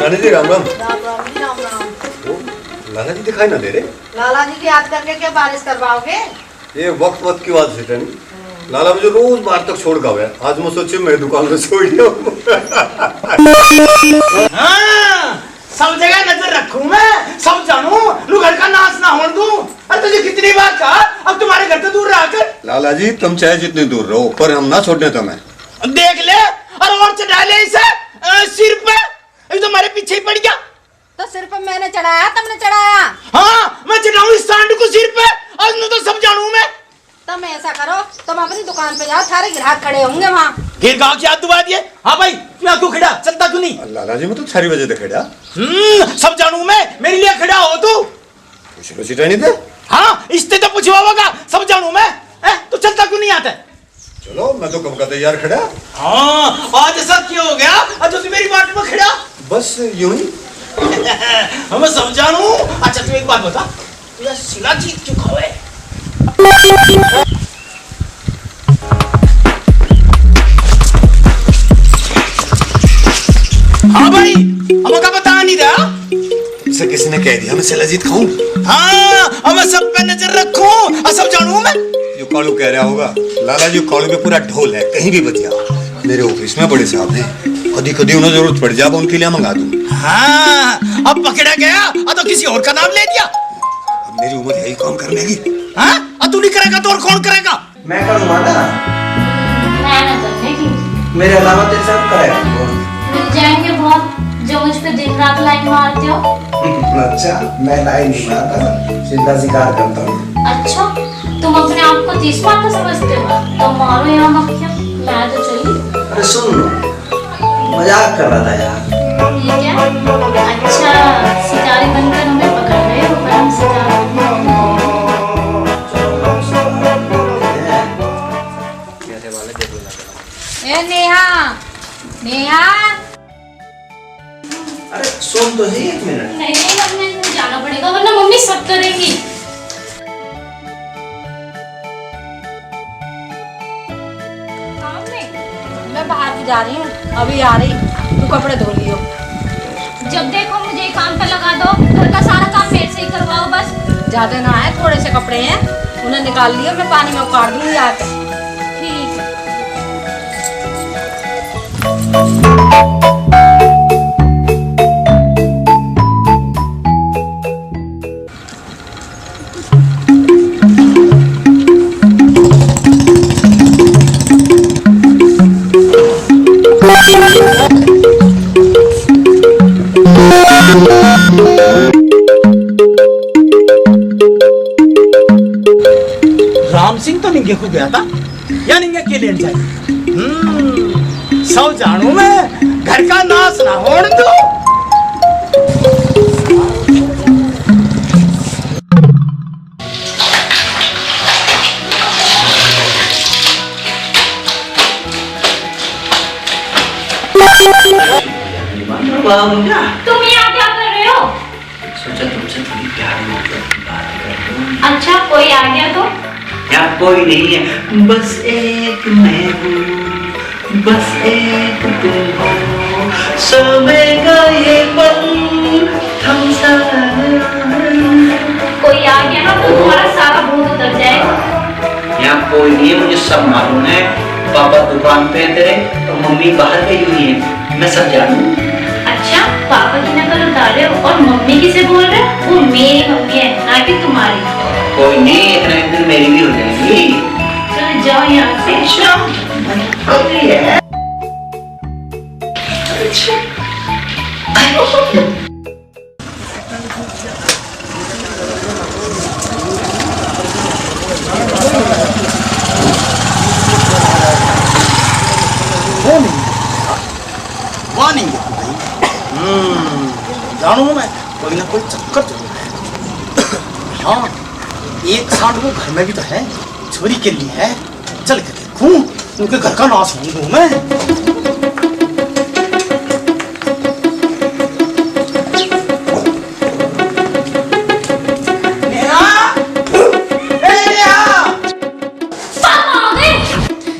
रानी जी राम राम। राम राम जी, राम राम। लाला जी दिखाई ना दे रहे। लाला जी की याद करके क्या बारिश करवाओगे? ये वक्त की बात है नहीं। लाला मुझे रोज बाहर तक छोड़ गया है। आज मैं सोचे मैं दुकान पे छोड़ दिया। सब जगह नजर रखूं मैं, सब जानूं, लू घर का नाश ना होने दूं। अरे तुझे कितनी बार कहा, अब तुम्हारे घर से दूर रहा कर। लाला जी तुम चाहे जितने दूर रहो पर हम ना छोड़ने तुम्हें। देख ले और चढ़ा ले इसे सिर पे, अभी तो हमारे पीछे ही पड़ गया। तो सिर पे मैंने चढ़ाया, तुमने चढ़ाया? हाँ मैं चढ़ाऊं इस सांड को सिर पे, आज तो सब जानूं मैं। तुम ऐसा करो, तुम अपनी दुकान पे जाओ, सारे ग्राहक खड़े होंगे वहाँ। फिर गांव की याद दुआ दिए। हाँ भाई मैं क्यों खड़ा, चलता क्यों नहीं? लाला जी मैं तो 6 बजे तक खड़ा। सब जानू मैं, मेरे लिए खड़ा हो तू। पूछ लो सीटा नहीं दे। हाँ इससे तो पूछवा होगा, सब जानू मैं। तो चलता क्यों नहीं आता? चलो मैं तो कब का तैयार खड़ा। हाँ आज ऐसा क्यों हो गया? आज तो मेरी बात में खड़ा। बस यूं ही। मैं सब जानू। अच्छा तू एक बात बता, तू यह सिला जीत क्यों खावे? हाँ भाई हमें का बता नहीं रहा। इसे किसने कह दिया मैं शिलाजीत खाऊं? हाँ हमें सब पे नजर रखूं, सब जानू मैं। जो कालू कह रहा होगा, लाला जी कालू में पूरा ढोल है, कहीं भी बच जा। मेरे ऑफिस में बड़े साहब हैं, कभी कभी उन्हें जरूरत पड़ जाए उनके लिए मंगा दूं। हाँ अब पकड़ा गया तो किसी और का नाम ले दिया। अब मेरी उम्र है ही काम करने की। हाँ तू नहीं करेगा तो और कौन करेगा? मैं करूँगा ना, मैं ना करने की, मेरे अलावा तेरे साथ करेगा। मिल जाएंगे बहुत जो मुझ पे दिन रात लाइन मारते हो। अच्छा मैं लाइन नहीं मारता, सीधा शिकार करता हूँ। अच्छा तुम अपने आप को 30 मार का समझते हो? तो मारो यहाँ मक्खियाँ, मैं तो चली। अरे सुन लो, मजाक कर रहा था यार। ये क्या? अच्छा सितारे बनकर हमें पकड़ रहे हो, पर हम सितारे ए नेहा, नेहा। अरे सुन तो सही 1 मिनट। नहीं नहीं मम्मी जाना पड़ेगा वरना मम्मी सब करेंगी। मैं बाहर भी जा रही हूँ, अभी आ रही। तू कपड़े धो लियो। जब देखो मुझे काम पे लगा दो, घर का सारा काम मेरे से ही करवाओ बस। ज्यादा ना है, थोड़े से कपड़े हैं, उन्हें निकाल लियो, मैं पानी में उतार दूंगी आके। ठीक है। राम सिंह तो निंगे को गया था या निंगे के लिए जाए? सब जानू मैं, घर का नाश ना होने दो। तुम यहाँ क्या कर रहे हो? सोचा तुमसे थोड़ी प्यार मोहब्बत की बात कर लूं। अच्छा कोई आ गया तो? यार कोई नहीं है, बस एक मैं हूँ, बस एक तुम हो, सोएगा ये पल थम सा। कोई आ गया ना तो तुम्हारा सारा भूत उतर जाएगा। यहाँ कोई नहीं है, मुझे सब मालूम है। पापा दुकान पे है तेरे, तो मम्मी बाहर गई हुई है, मैं सब जानू। अच्छा पापा की नकल उतार रहे हो और मम्मी किसे बोल रहे हो? वो मेरी मम्मी है ना कि तुम्हारी। कोई नहीं, एक दिन मेरी भी हो जाएगी। चलो जाओ यहाँ से। वार्निंग है भाई। जानू मैं, कोई ना कोई चक्कर जरूर है। हाँ एक सांड वो घर में भी तो है, छोरी के लिए है। चल के देखूं, उनके घर का नाश होने दूं मैं।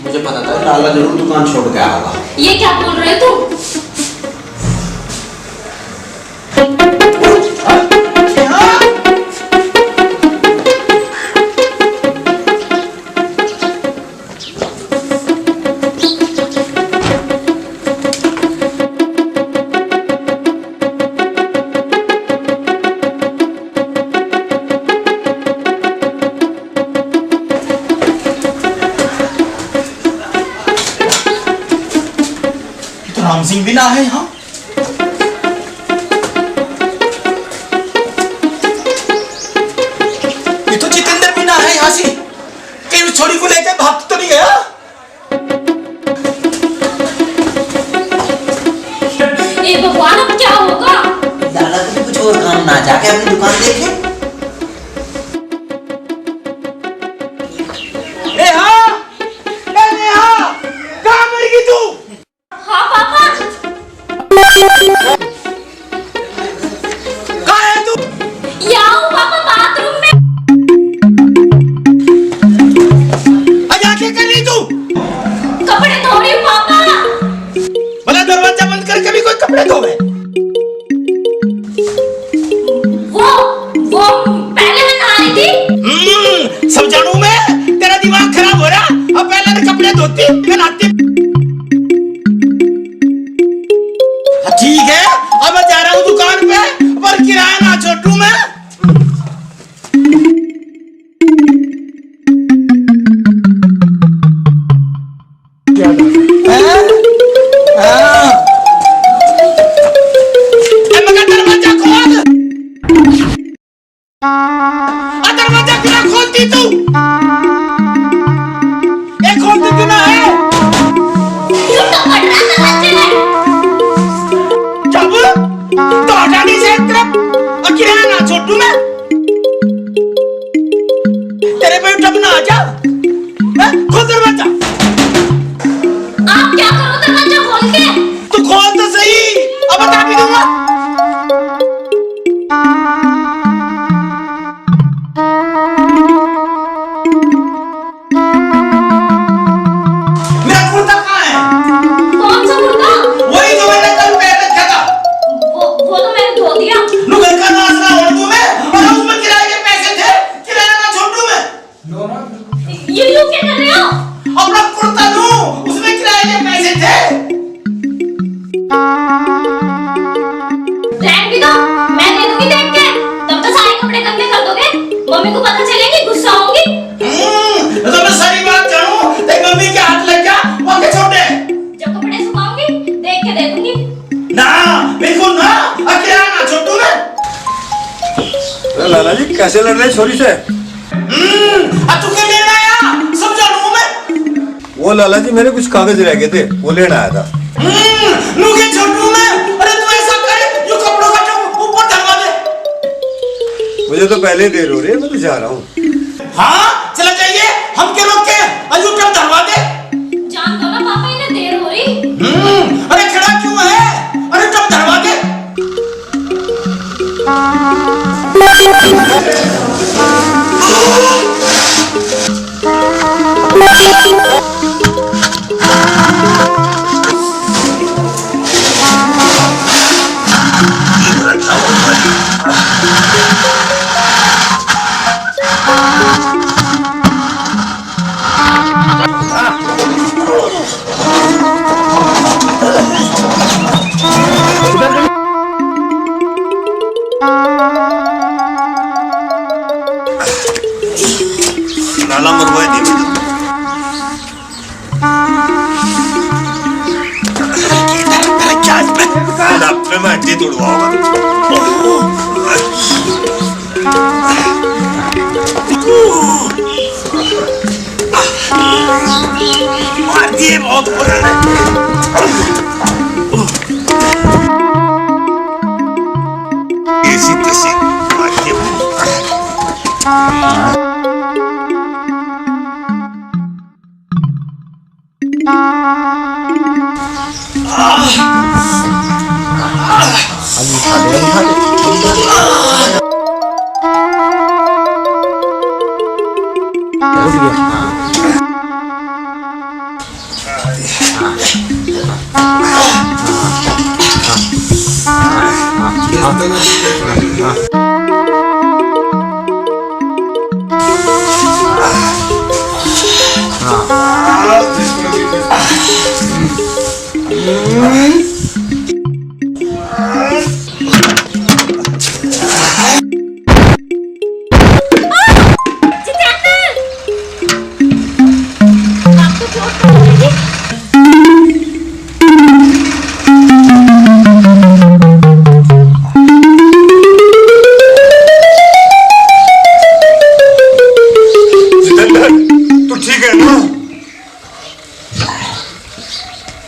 मुझे पता था लाला जरूर दुकान छोड़ के आएगा। ये क्या बोल रहे हो तुम? राम सिंह भी ना है यहाँ। ये तो जितेंद्र भी ना है यहाँ से, कहीं छोरी को लेकर भाग तो नहीं गया? और काम ना जाके अपनी दुकान देखे। कहाँ मर गई तू? हाँ पापा। कहाँ है तू? यहाँ हूँ पापा, बाथरूम में। अजा क्या कर रही तू? कपड़े धो रही हूँ पापा। भला दरवाजा बंद करके भी कोई कपड़े धोवे? वो पहले मैं नहा रही थी। सब जानू मैं, तेरा दिमाग खराब हो रहा। अब पहले मैं कपड़े धोती फिर नहाती। ठीक है, अब मैं जा रहा हूँ दुकान पे, पर किराया ना छोड़ू मैं। दरवाजा खोल, दरवाजा क्यों खोलती तू? ये खोलती क्यों ना है? क्यों तो पड़ रहा दरवाजे में? जब तो हटा दी से तरफ और किराया ना छोड़ू मैं। तेरे पे उठा ना आजा। खोल दरवाजा। आप क्या करो दरवाजा खोल के? तू खोल तो सही, अब बता भी दूंगा। मेरा कुर्ता कहाँ है? कौन सा कुर्ता? वही जो मैंने कल पहन रखा था। वो तो मैंने धो दिया। नु घर का नाश्ता और दूं मैं, और उसमें किराए के पैसे थे, किराया ना छोड़ू मैं। ये क्यों क्या कर रहे हो? अपना कुर्ता लूं, उसमें किराए के पैसे थे। रहने भी दो, मैं दे दूंगी देख के। तब तो सारे कपड़े गंदे कर दोगे, मम्मी को पता चलेगी, गुस्सा होंगी। तो मैं सारी बात जानूं, तेरी मम्मी के हाथ लग जा, वो के छोटे। जब कपड़े सुखाऊंगी देख के दे दूंगी। ना, बिल्कुल ना, किराया ना छोड़ू मैं। अरे लाला जी कैसे लड़ रहे हैं छोरी से? अब तू क्या लेना आया? सब जानूं मैं। वो लाला जी मेरे कुछ कागज रह गए थे, वो लेना आया था। नु के छोड़ू मैं। अरे तू ऐसा कर, यो कपड़ों का जो ऊपर ढलवा दे। मुझे तो पहले ही देर हो रही है, मैं तो जा रहा हूँ। हाँ, चला जाइए, हम के लोग के अजू टप ढलवा दे। जान दो ना पापा, इन्हें देर हो रही। अरे खड़ा क्यों है? अरे टप ढलवा दे। नाला मरवाए नहीं मुझे मैं हड्डी मार दिए बहुत बुरा है। ऐसी तैसी मार दिए।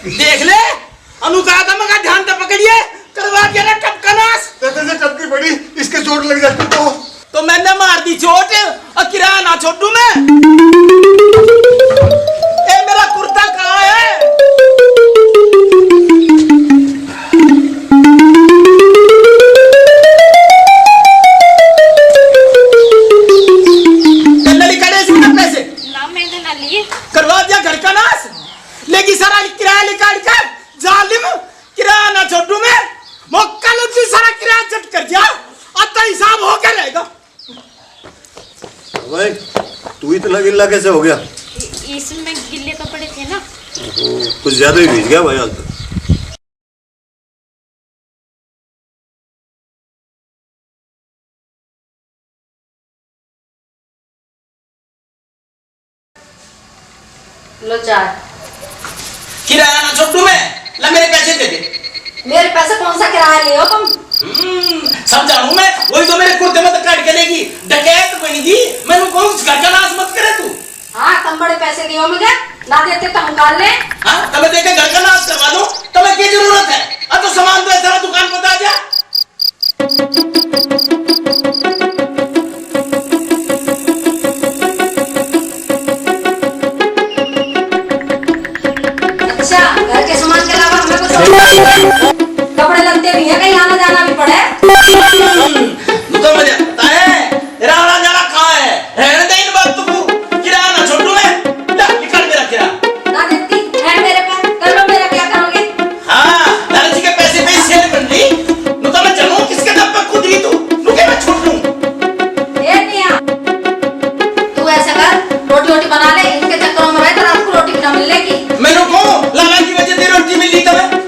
देख ले अनुका का मगा ध्यान तो पकड़िए करवा दिया ना टपका नाश। से टपकी पड़ी, इसके चोट लग जाती तो मैंने मार दी चोट और किराया ना छोड़ू मैं। ए मेरा कुर्ता कहाँ है? पैसे ना मैंने ना लिए। करवा दिया घर का नाश, लेकिन सारा किराया निकाल कर जालिम, किराया ना छोड़ू मैं। मौका लो तू सारा किराया जट कर जा, अब तो हिसाब हो के रहेगा। भाई तू इतना गिल्ला कैसे हो गया? इसमें गिल्ले कपड़े थे ना। कुछ ज्यादा ही भीग गया भाई आज तो। लो चाय। किराया ना छोड़ू मैं, ला मेरे पैसे दे दे। मेरे पैसे कौन सा किराया ले हो तुम? समझाऊं मैं, वही तो मेरे कुर्ते में काट के लेगी, डकैत बनेगी। मैंने कौन घर का नाश मत करे तू। हाँ तुम बड़े पैसे दियो मुझे, ना देते तो हम काट ले। हाँ तब देखे घर का नाश करवा दो, तुम्हें क्या जरूरत है? अब तो सामान तो ऐसा दुकान बता दिया। अच्छा घर के सामान के अलावा हमें कुछ और कपड़े लगते भी है, कहीं आना जाना भी पड़े। तो मुझे पता है तेरा आना जाना कहाँ है, रहने दे इन बातों को। किराया ना छोड़ू मैं, ला निकाल मेरा किराया। ना देती है मेरे पे, कर लो मेरा क्या करोगे? हाँ लालची के पैसे पे सेल बन ली, नु तो मैं चलूं किसके दम पे कूद रही तू, नु के मैं छोड़ दूं। ये नहीं आ, तू ऐसा कर रोटी वोटी बना ले, इनके चक्करों में रहे तो रात को रोटी भी ना मिलेगी। मैंने को लाला की वजह से रोटी मिली तब।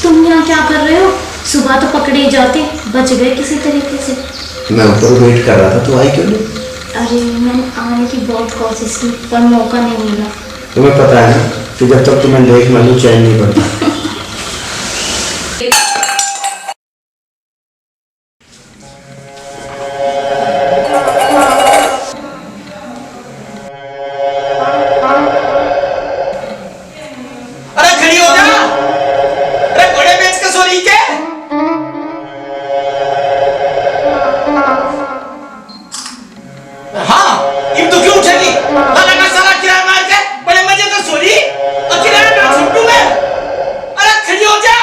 तुम यहाँ क्या कर रहे हो? सुबह तो पकड़े ही जाते, बच गए किसी तरीके से। मैं ऊपर वेट कर रहा था, तू आई क्यों नहीं? अरे मैंने आने की बहुत कोशिश की पर मौका नहीं मिला। तुम्हें पता है ना कि जब तक तुम्हें देख मैं चैन नहीं पड़ता। अरे खड़ी हो जा, अरे घोड़े बेच के सो रही के? हाँ इब तो क्यों उठेगी? लाला का सारा किराया मार के बड़े मजे तो सो रही और किराया ना छूटू मैं। अरे खड़ी हो जा।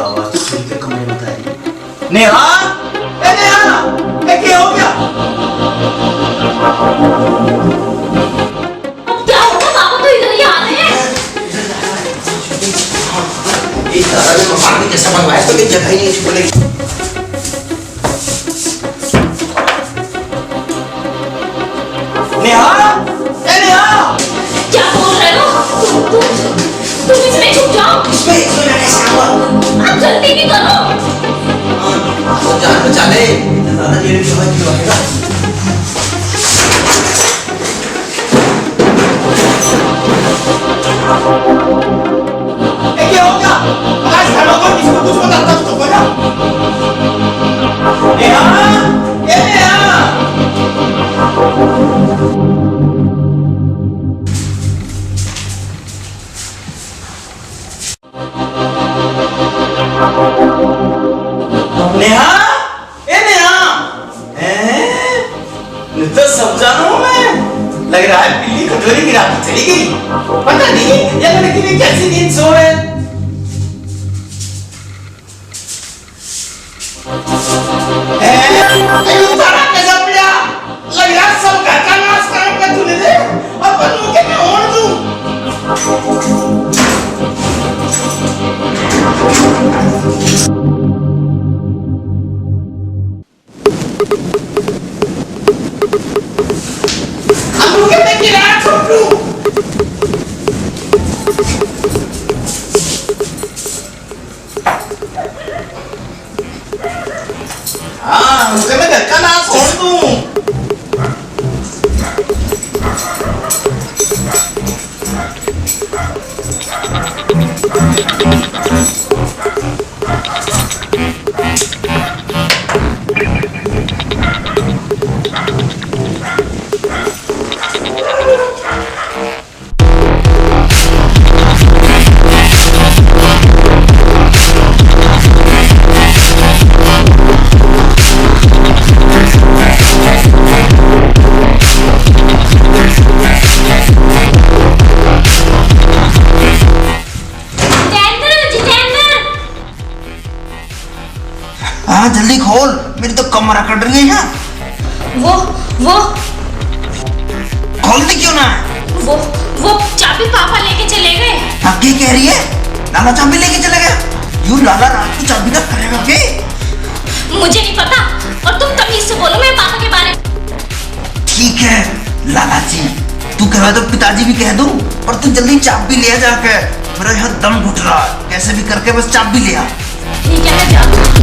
आवाज सुन के कमरे में आ रही है। नेहा, ए नेहा, ए क्या हो गया? अब क्या होगा? पापा तो इधर ही आ रहे हैं। इस तरह से पानी कैसे मंगवाया तो जगह ही नहीं बोलेगी। नेहा, ए नेहा। क्या बोल रहे हो? तुम इसमें छुप जाओ। आप जल्दी नहीं करो। जान बचा ले, ज़्यादा देर में समझ नहीं आएगा। क्या हो गया? अगर खड़ा होकर किसी को कुछ बताता तो बोला। नेहा, ए नेहा। नेहा, ए नेहा। तो समझा रहा हूँ मैं। लग रहा है बिल्ली कटोरी गिरा के चली गई। पता नहीं ये लड़की ने कैसी नींद सो है। तारा कैसा पिया? लग रहा है सब घर का नाश कर तूने दे और बनू के मैं ओढ़ दूं। हाँ, मुझे मैं घर का नाम छोड़ दूं। हाँ जल्दी खोल, मेरी तो कमर अकड़ रही है। वो खोल दे क्यों ना? वो चाबी पापा लेके चले गए। अब क्या कह रही है? लाला चाबी लेके चला गया? यूं लाला रात को चाबी का करेगा क्या? मुझे नहीं पता और तुम तमीज से बोलो मेरे पापा के बारे में। ठीक है लाला जी, तू कहे तो पिताजी भी कह दूं, पर तू जल्दी चाबी ले आ जाके। मेरा यहाँ दम घुट रहा है, कैसे भी करके बस चाबी ले आ। ठीक है मैं जाती हूँ।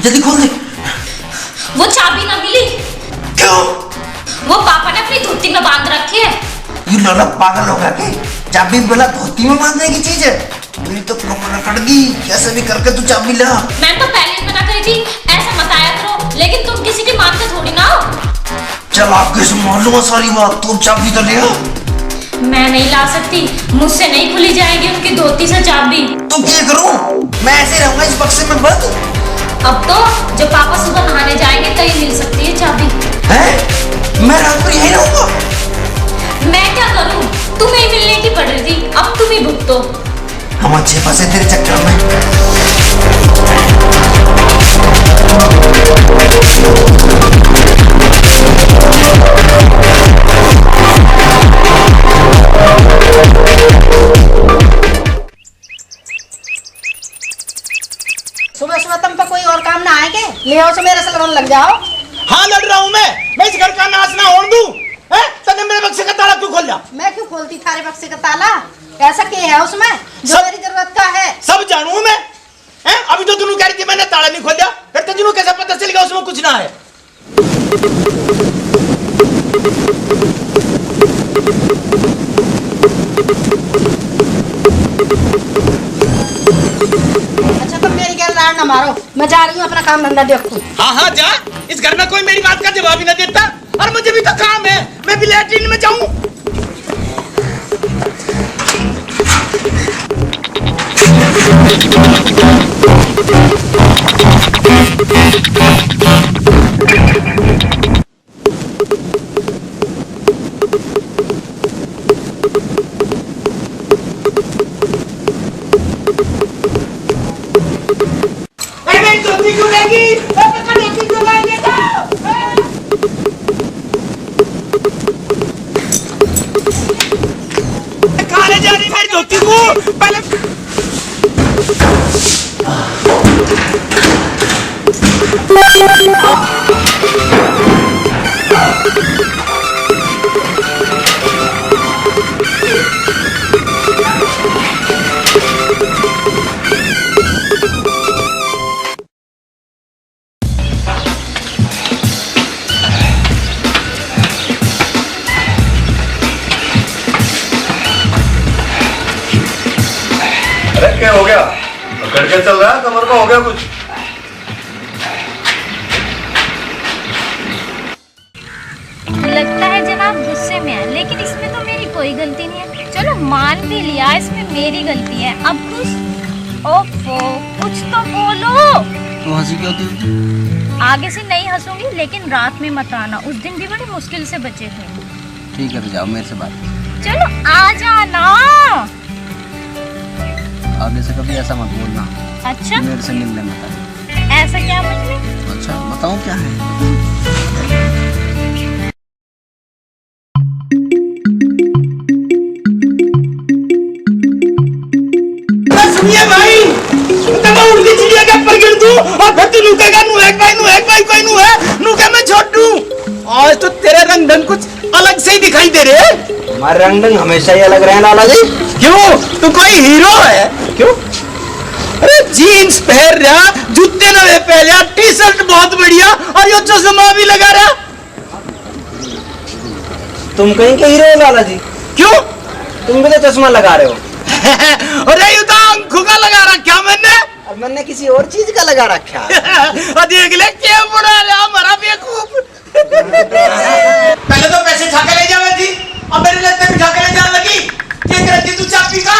जल्दी खोल दे। वो चाबी ना मिली। क्यों? वो पापा ने अपनी धोती में बांध रखी है। ये लौला पागल हो गया क्या? चाबी बोला धोती में बांधने की चीज है? मेरी तो कमर अकड़ गई, कैसे भी करके तू चाबी ला। मैं तो पहले ही मना करी थी ऐसा मत आया करो, लेकिन तुम किसी की मानते थोड़ी ना हो। चल आपके से मालूम है सारी बात, तू चाबी तो ले आ। मैं नहीं ला सकती, मुझसे नहीं खुली जाएगी उनकी धोती से चाबी। तो क्या करूं? मैं ऐसे रहूंगा इस बक्से में बंद? अब तो जब पापा सुबह नहाने जाएंगे तभी मिल सकती है चाबी। हैं? मैं रात को यहीं रहूंगा? मैं क्या करूं? तुम्हें मिलने की पड़ रही थी, अब तुम ही भुगतो। हम अच्छे फंसे तेरे चक्कर में। सुबह सुबह तुम पे कोई और काम ना आएंगे, ले आओ से मेरे से लड़ने लग जाओ। हाँ लड़ रहा हूँ मैं इस घर का नाश ना होने दूं। तने मेरे बक्से का ताला क्यों खोल दिया? मैं क्यों खोलती थारे बक्से का ताला? ऐसा क्या है उसमें जो मेरी जरूरत का है? सब जानू मैं। अभी तो तुम कह रही थी मैंने ताला नहीं खोल दिया, फिर तुझे कैसे पता चलेगा उसमें कुछ ना है? अच्छा तुम मेरी गैर लाड़ ना मारो, मैं जा रही हूँ अपना काम धंधा देखूं। हाँ हाँ जा, इस घर में कोई मेरी बात का जवाब ही ना देता, और मुझे भी तो काम है, मैं भी लैट्रिन में जाऊं। क्यों लेगी? क्यों लाएंगे? कहाँ ले जा रही मेरी धोती को? पहले क्या हो गया? करके चल रहा है, कमर को हो गया कुछ? लगता है जनाब गुस्से में है, लेकिन इसमें तो मेरी कोई गलती नहीं है। चलो मान भी लिया इसमें मेरी गलती है, अब खुश ओफो कुछ तो बोलो। तो हंसी क्यों होती? आगे से नहीं हंसूंगी, लेकिन रात में मत आना, उस दिन भी बड़ी मुश्किल से बचे थे। ठीक है तो जाओ मेरे से बात। चलो आ जाना। आगे से कभी ऐसा मत बोलना। अच्छा मेरे से मिलने मत आना। ऐसा क्या मतलब? अच्छा बताऊं क्या है? सुनिए भाई, मैं उल्टी चिड़िया के ऊपर गिर दूं और फिर तू लुकेगा नु एक भाई कोई नु है नु के मैं छोड़ दूं। आज तो तेरे रंग ढंग कुछ अलग से ही दिखाई दे रहे हैं। हमारे रंग ढंग हमेशा ही अलग रहे लाला जी। क्यों? तू कोई हीरो है? क्यों? अरे जीन्स पहन रहा, जूते नवे पहन रहा, टी शर्ट बहुत बढ़िया और ये चश्मा भी लगा रहा। तुम कहीं के हीरो हो लाला जी? क्यों? तुम भी तो चश्मा लगा रहे हो। अरे ये तो आंखों का लगा रखा मैंने। अब मैंने किसी और चीज का लगा रखा। देख ले क्या बुरा रहा हमारा बेवकूफ। पहले तो पैसे छाके ले जावे थी, अब मेरे लिए बिठा के ले जाने लगी। क्या करती तू चाबी का?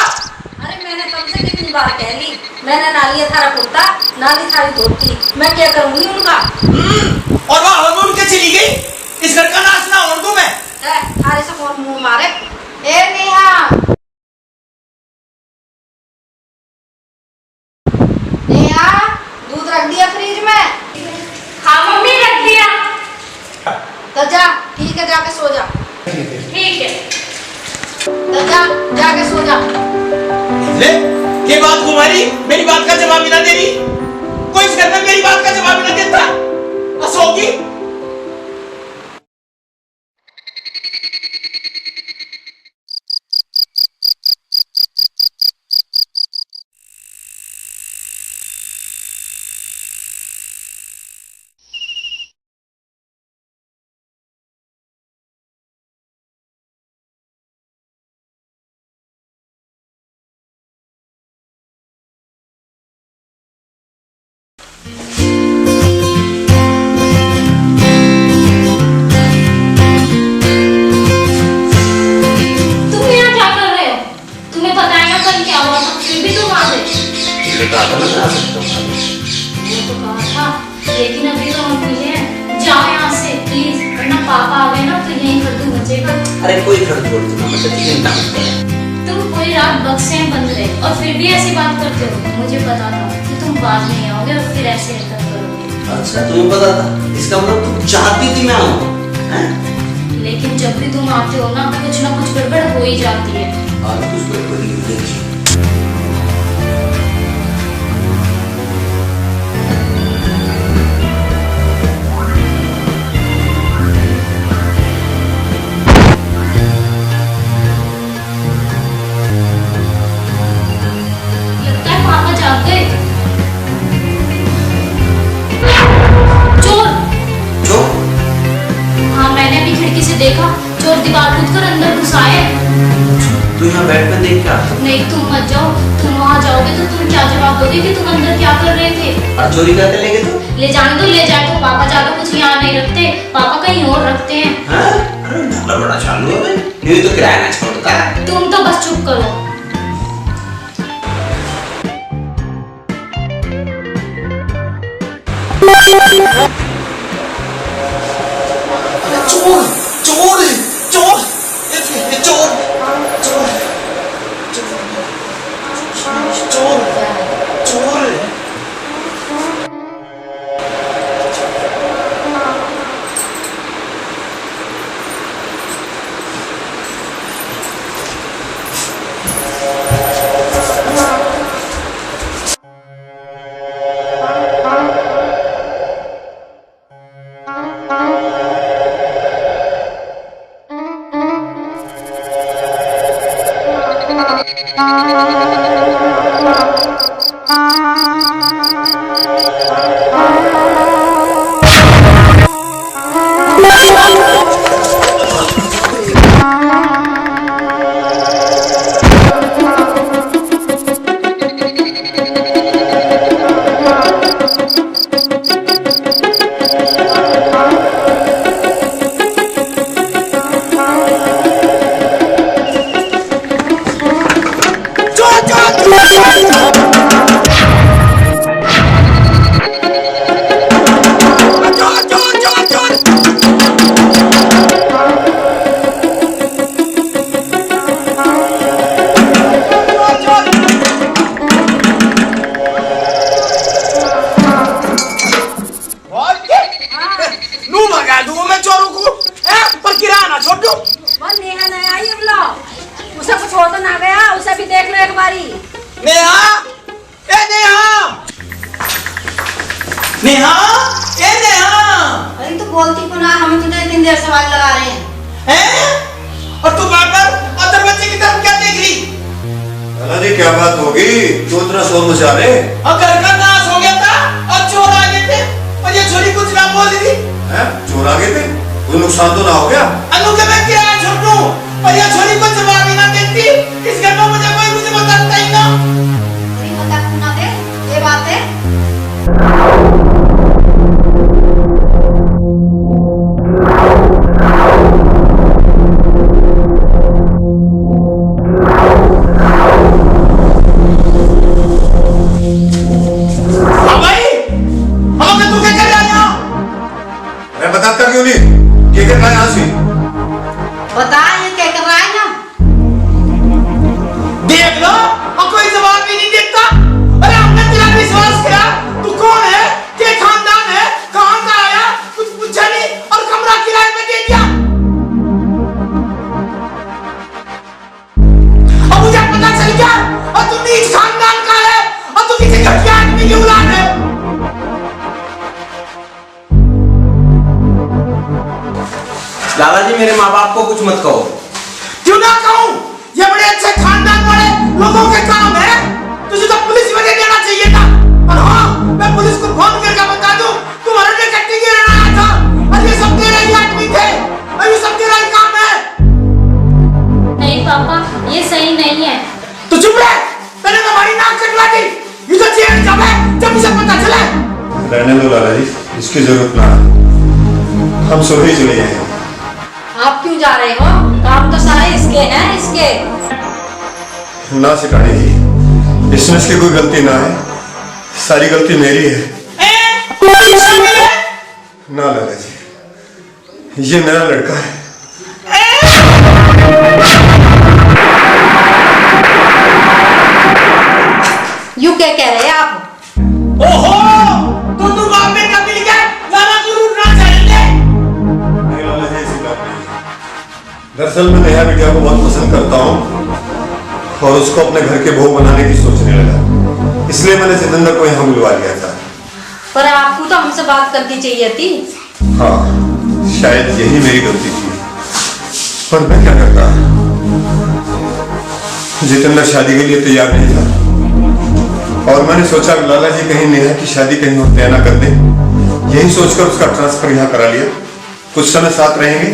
अरे मैंने तुमसे कितनी बार कह ली, मैंने ना लिया थारा कुर्ता ना ली थारी धोती, मैं क्या करूंगी उनका? और वह उड़ के चली गई। इस घर का नाश ना होने दूं मैं। थारे से कौन मुंह मारे? ए नेहा, नेहा दूध रख दिया फ्रिज में? हाँ मम्मी रख दिया। तो जा, ठीक है जाके सो जा। ठीक है तो जा जाके सो जा। ले के बात कुमारी मेरी बात का जवाब ही ना दे रही। कोई इस घर में मेरी बात का जवाब ही ना देता। असोगी लेकिन अभी तो हम मिले हैं, जाओ यहाँ से प्लीज, वरना पापा आ गए ना तो यहीं खर्च बचेगा। अरे कोई खर्च छोड़ दूंगा, मतलब चिंता मत कर। तुम पूरी रात बक्से में बंद रहे और फिर भी ऐसी बात करते हो। मुझे पता था कि तुम बाद में आओगे और फिर ऐसे हरकत करोगे। अच्छा तुम्हें पता था, इसका मतलब तुम चाहती थी मैं आऊं, हैं? लेकिन जब भी तुम आते हो ना कुछ गड़बड़ हो ही जाती है। और कुछ गड़बड़ी देखी। लगता है पापा जाग गए। चोर। चोर? हाँ मैंने अभी खिड़की से देखा, चोर दीवार कूद कर अंदर घुस आए। तू यहाँ बैठ कर देख क्या? नहीं तुम मत जाओ, तुम वहाँ जाओगे तो तुम क्या जवाब दोगे कि तुम अंदर क्या कर रहे थे? और चोरी करके ले गए तो? ले जाने दो, ले जाए तो पापा ज्यादा कुछ यहाँ नहीं रखते, पापा कहीं और रखते हैं। हाँ? अरे नाला बड़ा चालू है भाई, नहीं तो किराया ना छोड़ता है। तुम तो बस चुप करो। चोर चोर चोर चोर चोर चोर। उसे कुछ हो तो ना गया, उसे भी देख लो एक बारी। नेहा, ए नेहा, नेहा, ए नेहा। अरे तू बोलती क्यों ना, हम तुझे इतनी देर से आवाज लगा रहे हैं। हैं? और तू बार-बार अदर बच्चे की तरफ क्या देख रही? लाला जी क्या बात होगी, तू इतना शोर मचा रहे? और घर का नाश हो गया था और चोर आ गए थे और ये छोरी कुछ ना बोल रही। हैं? चोर आ गए थे? कोई नुकसान तो ना हो गया? अनु के मैं किराया छोड़ दूं और ये छोरी को जवाब ही ना देती, इस घर में मुझे कोई कुछ बताता ही ना। अरे बता क्यों ना दे, ये बात है। बताता क्यों नहीं? क्या कर रहा है यहाँ से? बता ये क्या कर रहा है ना? देख लो और कोई जवाब भी नहीं देता। अरे हमने तेरा विश्वास किया, तू कौन है, क्या खानदान है, कहाँ का आया, कुछ पूछा नहीं और कमरा किराए पे दे दिया। अब मुझे पता चल गया और तू नीच खानदान का है और तू किसी घटिया आदमी की औलाद है। लाला जी मेरे माँ बाप को कुछ मत कहो। क्यों ना कहूँ? ये बड़े अच्छे खानदान वाले लोगों के काम है, तुझे तो पुलिस में दे देना चाहिए था। और हाँ, मैं पुलिस को फोन करके बता दूं तुम्हारे लिए कट्टी गिरना आया था और ये सब तेरे ही आदमी थे और ये सब तेरा ही काम है। नहीं पापा, ये सही नहीं है। तो चुप रह, मैंने तुम्हारी नाक कटवा दी। ये तो जेल जब है जब इसे पता चले। रहने दो लाला जी, इसकी जरूरत ना है, हम सुबह ही चले जाएंगे। आप क्यों जा रहे हो? काम तो सारे इसके हैं, इसके। ना सिखाने जी, इसमें इसकी कोई गलती ना है, सारी गलती मेरी है। ना लाला जी, ये मेरा लड़का है। यू क्या कह रहे हैं आप? ओहो, तो तू बाप बेटा मिल गया। दरअसल मैं नेहा बिटिया को बहुत पसंद करता हूँ और उसको अपने घर के बहू बनाने की सोचने लगा, इसलिए मैंने जितेंद्र को यहाँ बुलवा लिया था। पर आपको तो हमसे बात करनी चाहिए थी। हाँ, शायद यही मेरी गलती थी, पर मैं क्या करता। जितेंद्र शादी के लिए तैयार नहीं था और मैंने सोचा लाला जी कहीं नेहा की शादी कहीं और तय ना कर दे, यही सोचकर उसका ट्रांसफर यहाँ करा लिया। कुछ समय साथ रहेंगे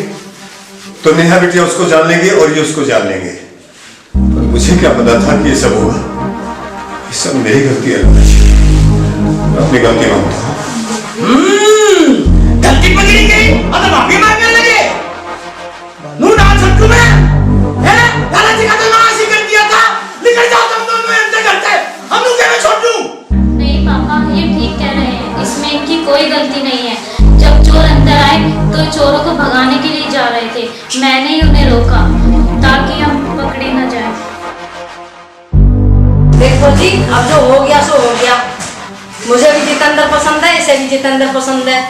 तो नेहा बिटिया उसको जान लेंगे और ये उसको जान लेंगे। पर मुझे क्या पता था कि ये सब होगा। ये सब मेरी गलती है, मैं अपनी गलती मानता हूँ। गलती पकड़ी गई और तो माफी मांगने लगे। नू डाल सट्टू में है लाला जी का तो नाश ही कर दिया था। निकल जाओ तुम दोनों यहाँ से घर से, हम लोग क्या छोड़ दूं? नहीं पापा, ये ठीक कह रहे हैं, इसमें इनकी कोई गलती नहीं है। जब चोर अंदर आए तो चोरों को भगाने के लिए जा रहे थे, मैंने ही उन्हें रोका ताकि हम पकड़े न जाए। देखो जी, अब जो हो गया सो हो गया। मुझे भी जितेंद्र पसंद है, इसे भी जितेंद्र पसंद है।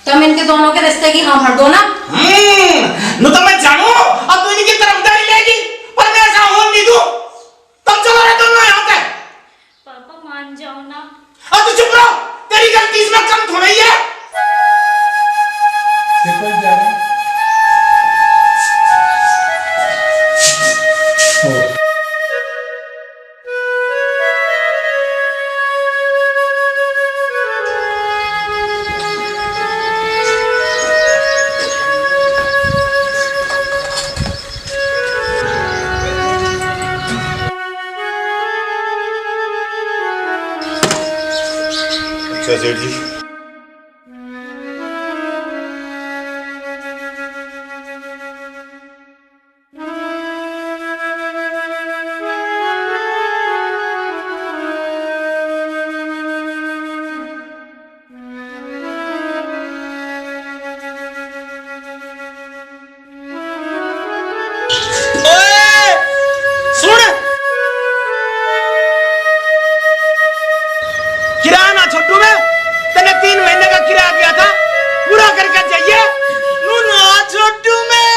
तुम इनके दोनों के रिश्ते की हाँ भर दो ना। नु तो मैं जानू अब तू इनकी तरफदारी लेगी, पर मैं ऐसा होने नहीं दूं। तुम चलो रे दोनों यहाँ से। पापा मान जाओ ना। अब तू चुप रहो, तेरी गलती इसमें कम थोड़ी है। अच्छा सेठ जी, किराया ना छोटू में तने 3 महीने का किराया दिया था, पूरा करके जाइए। नू ना छोटू में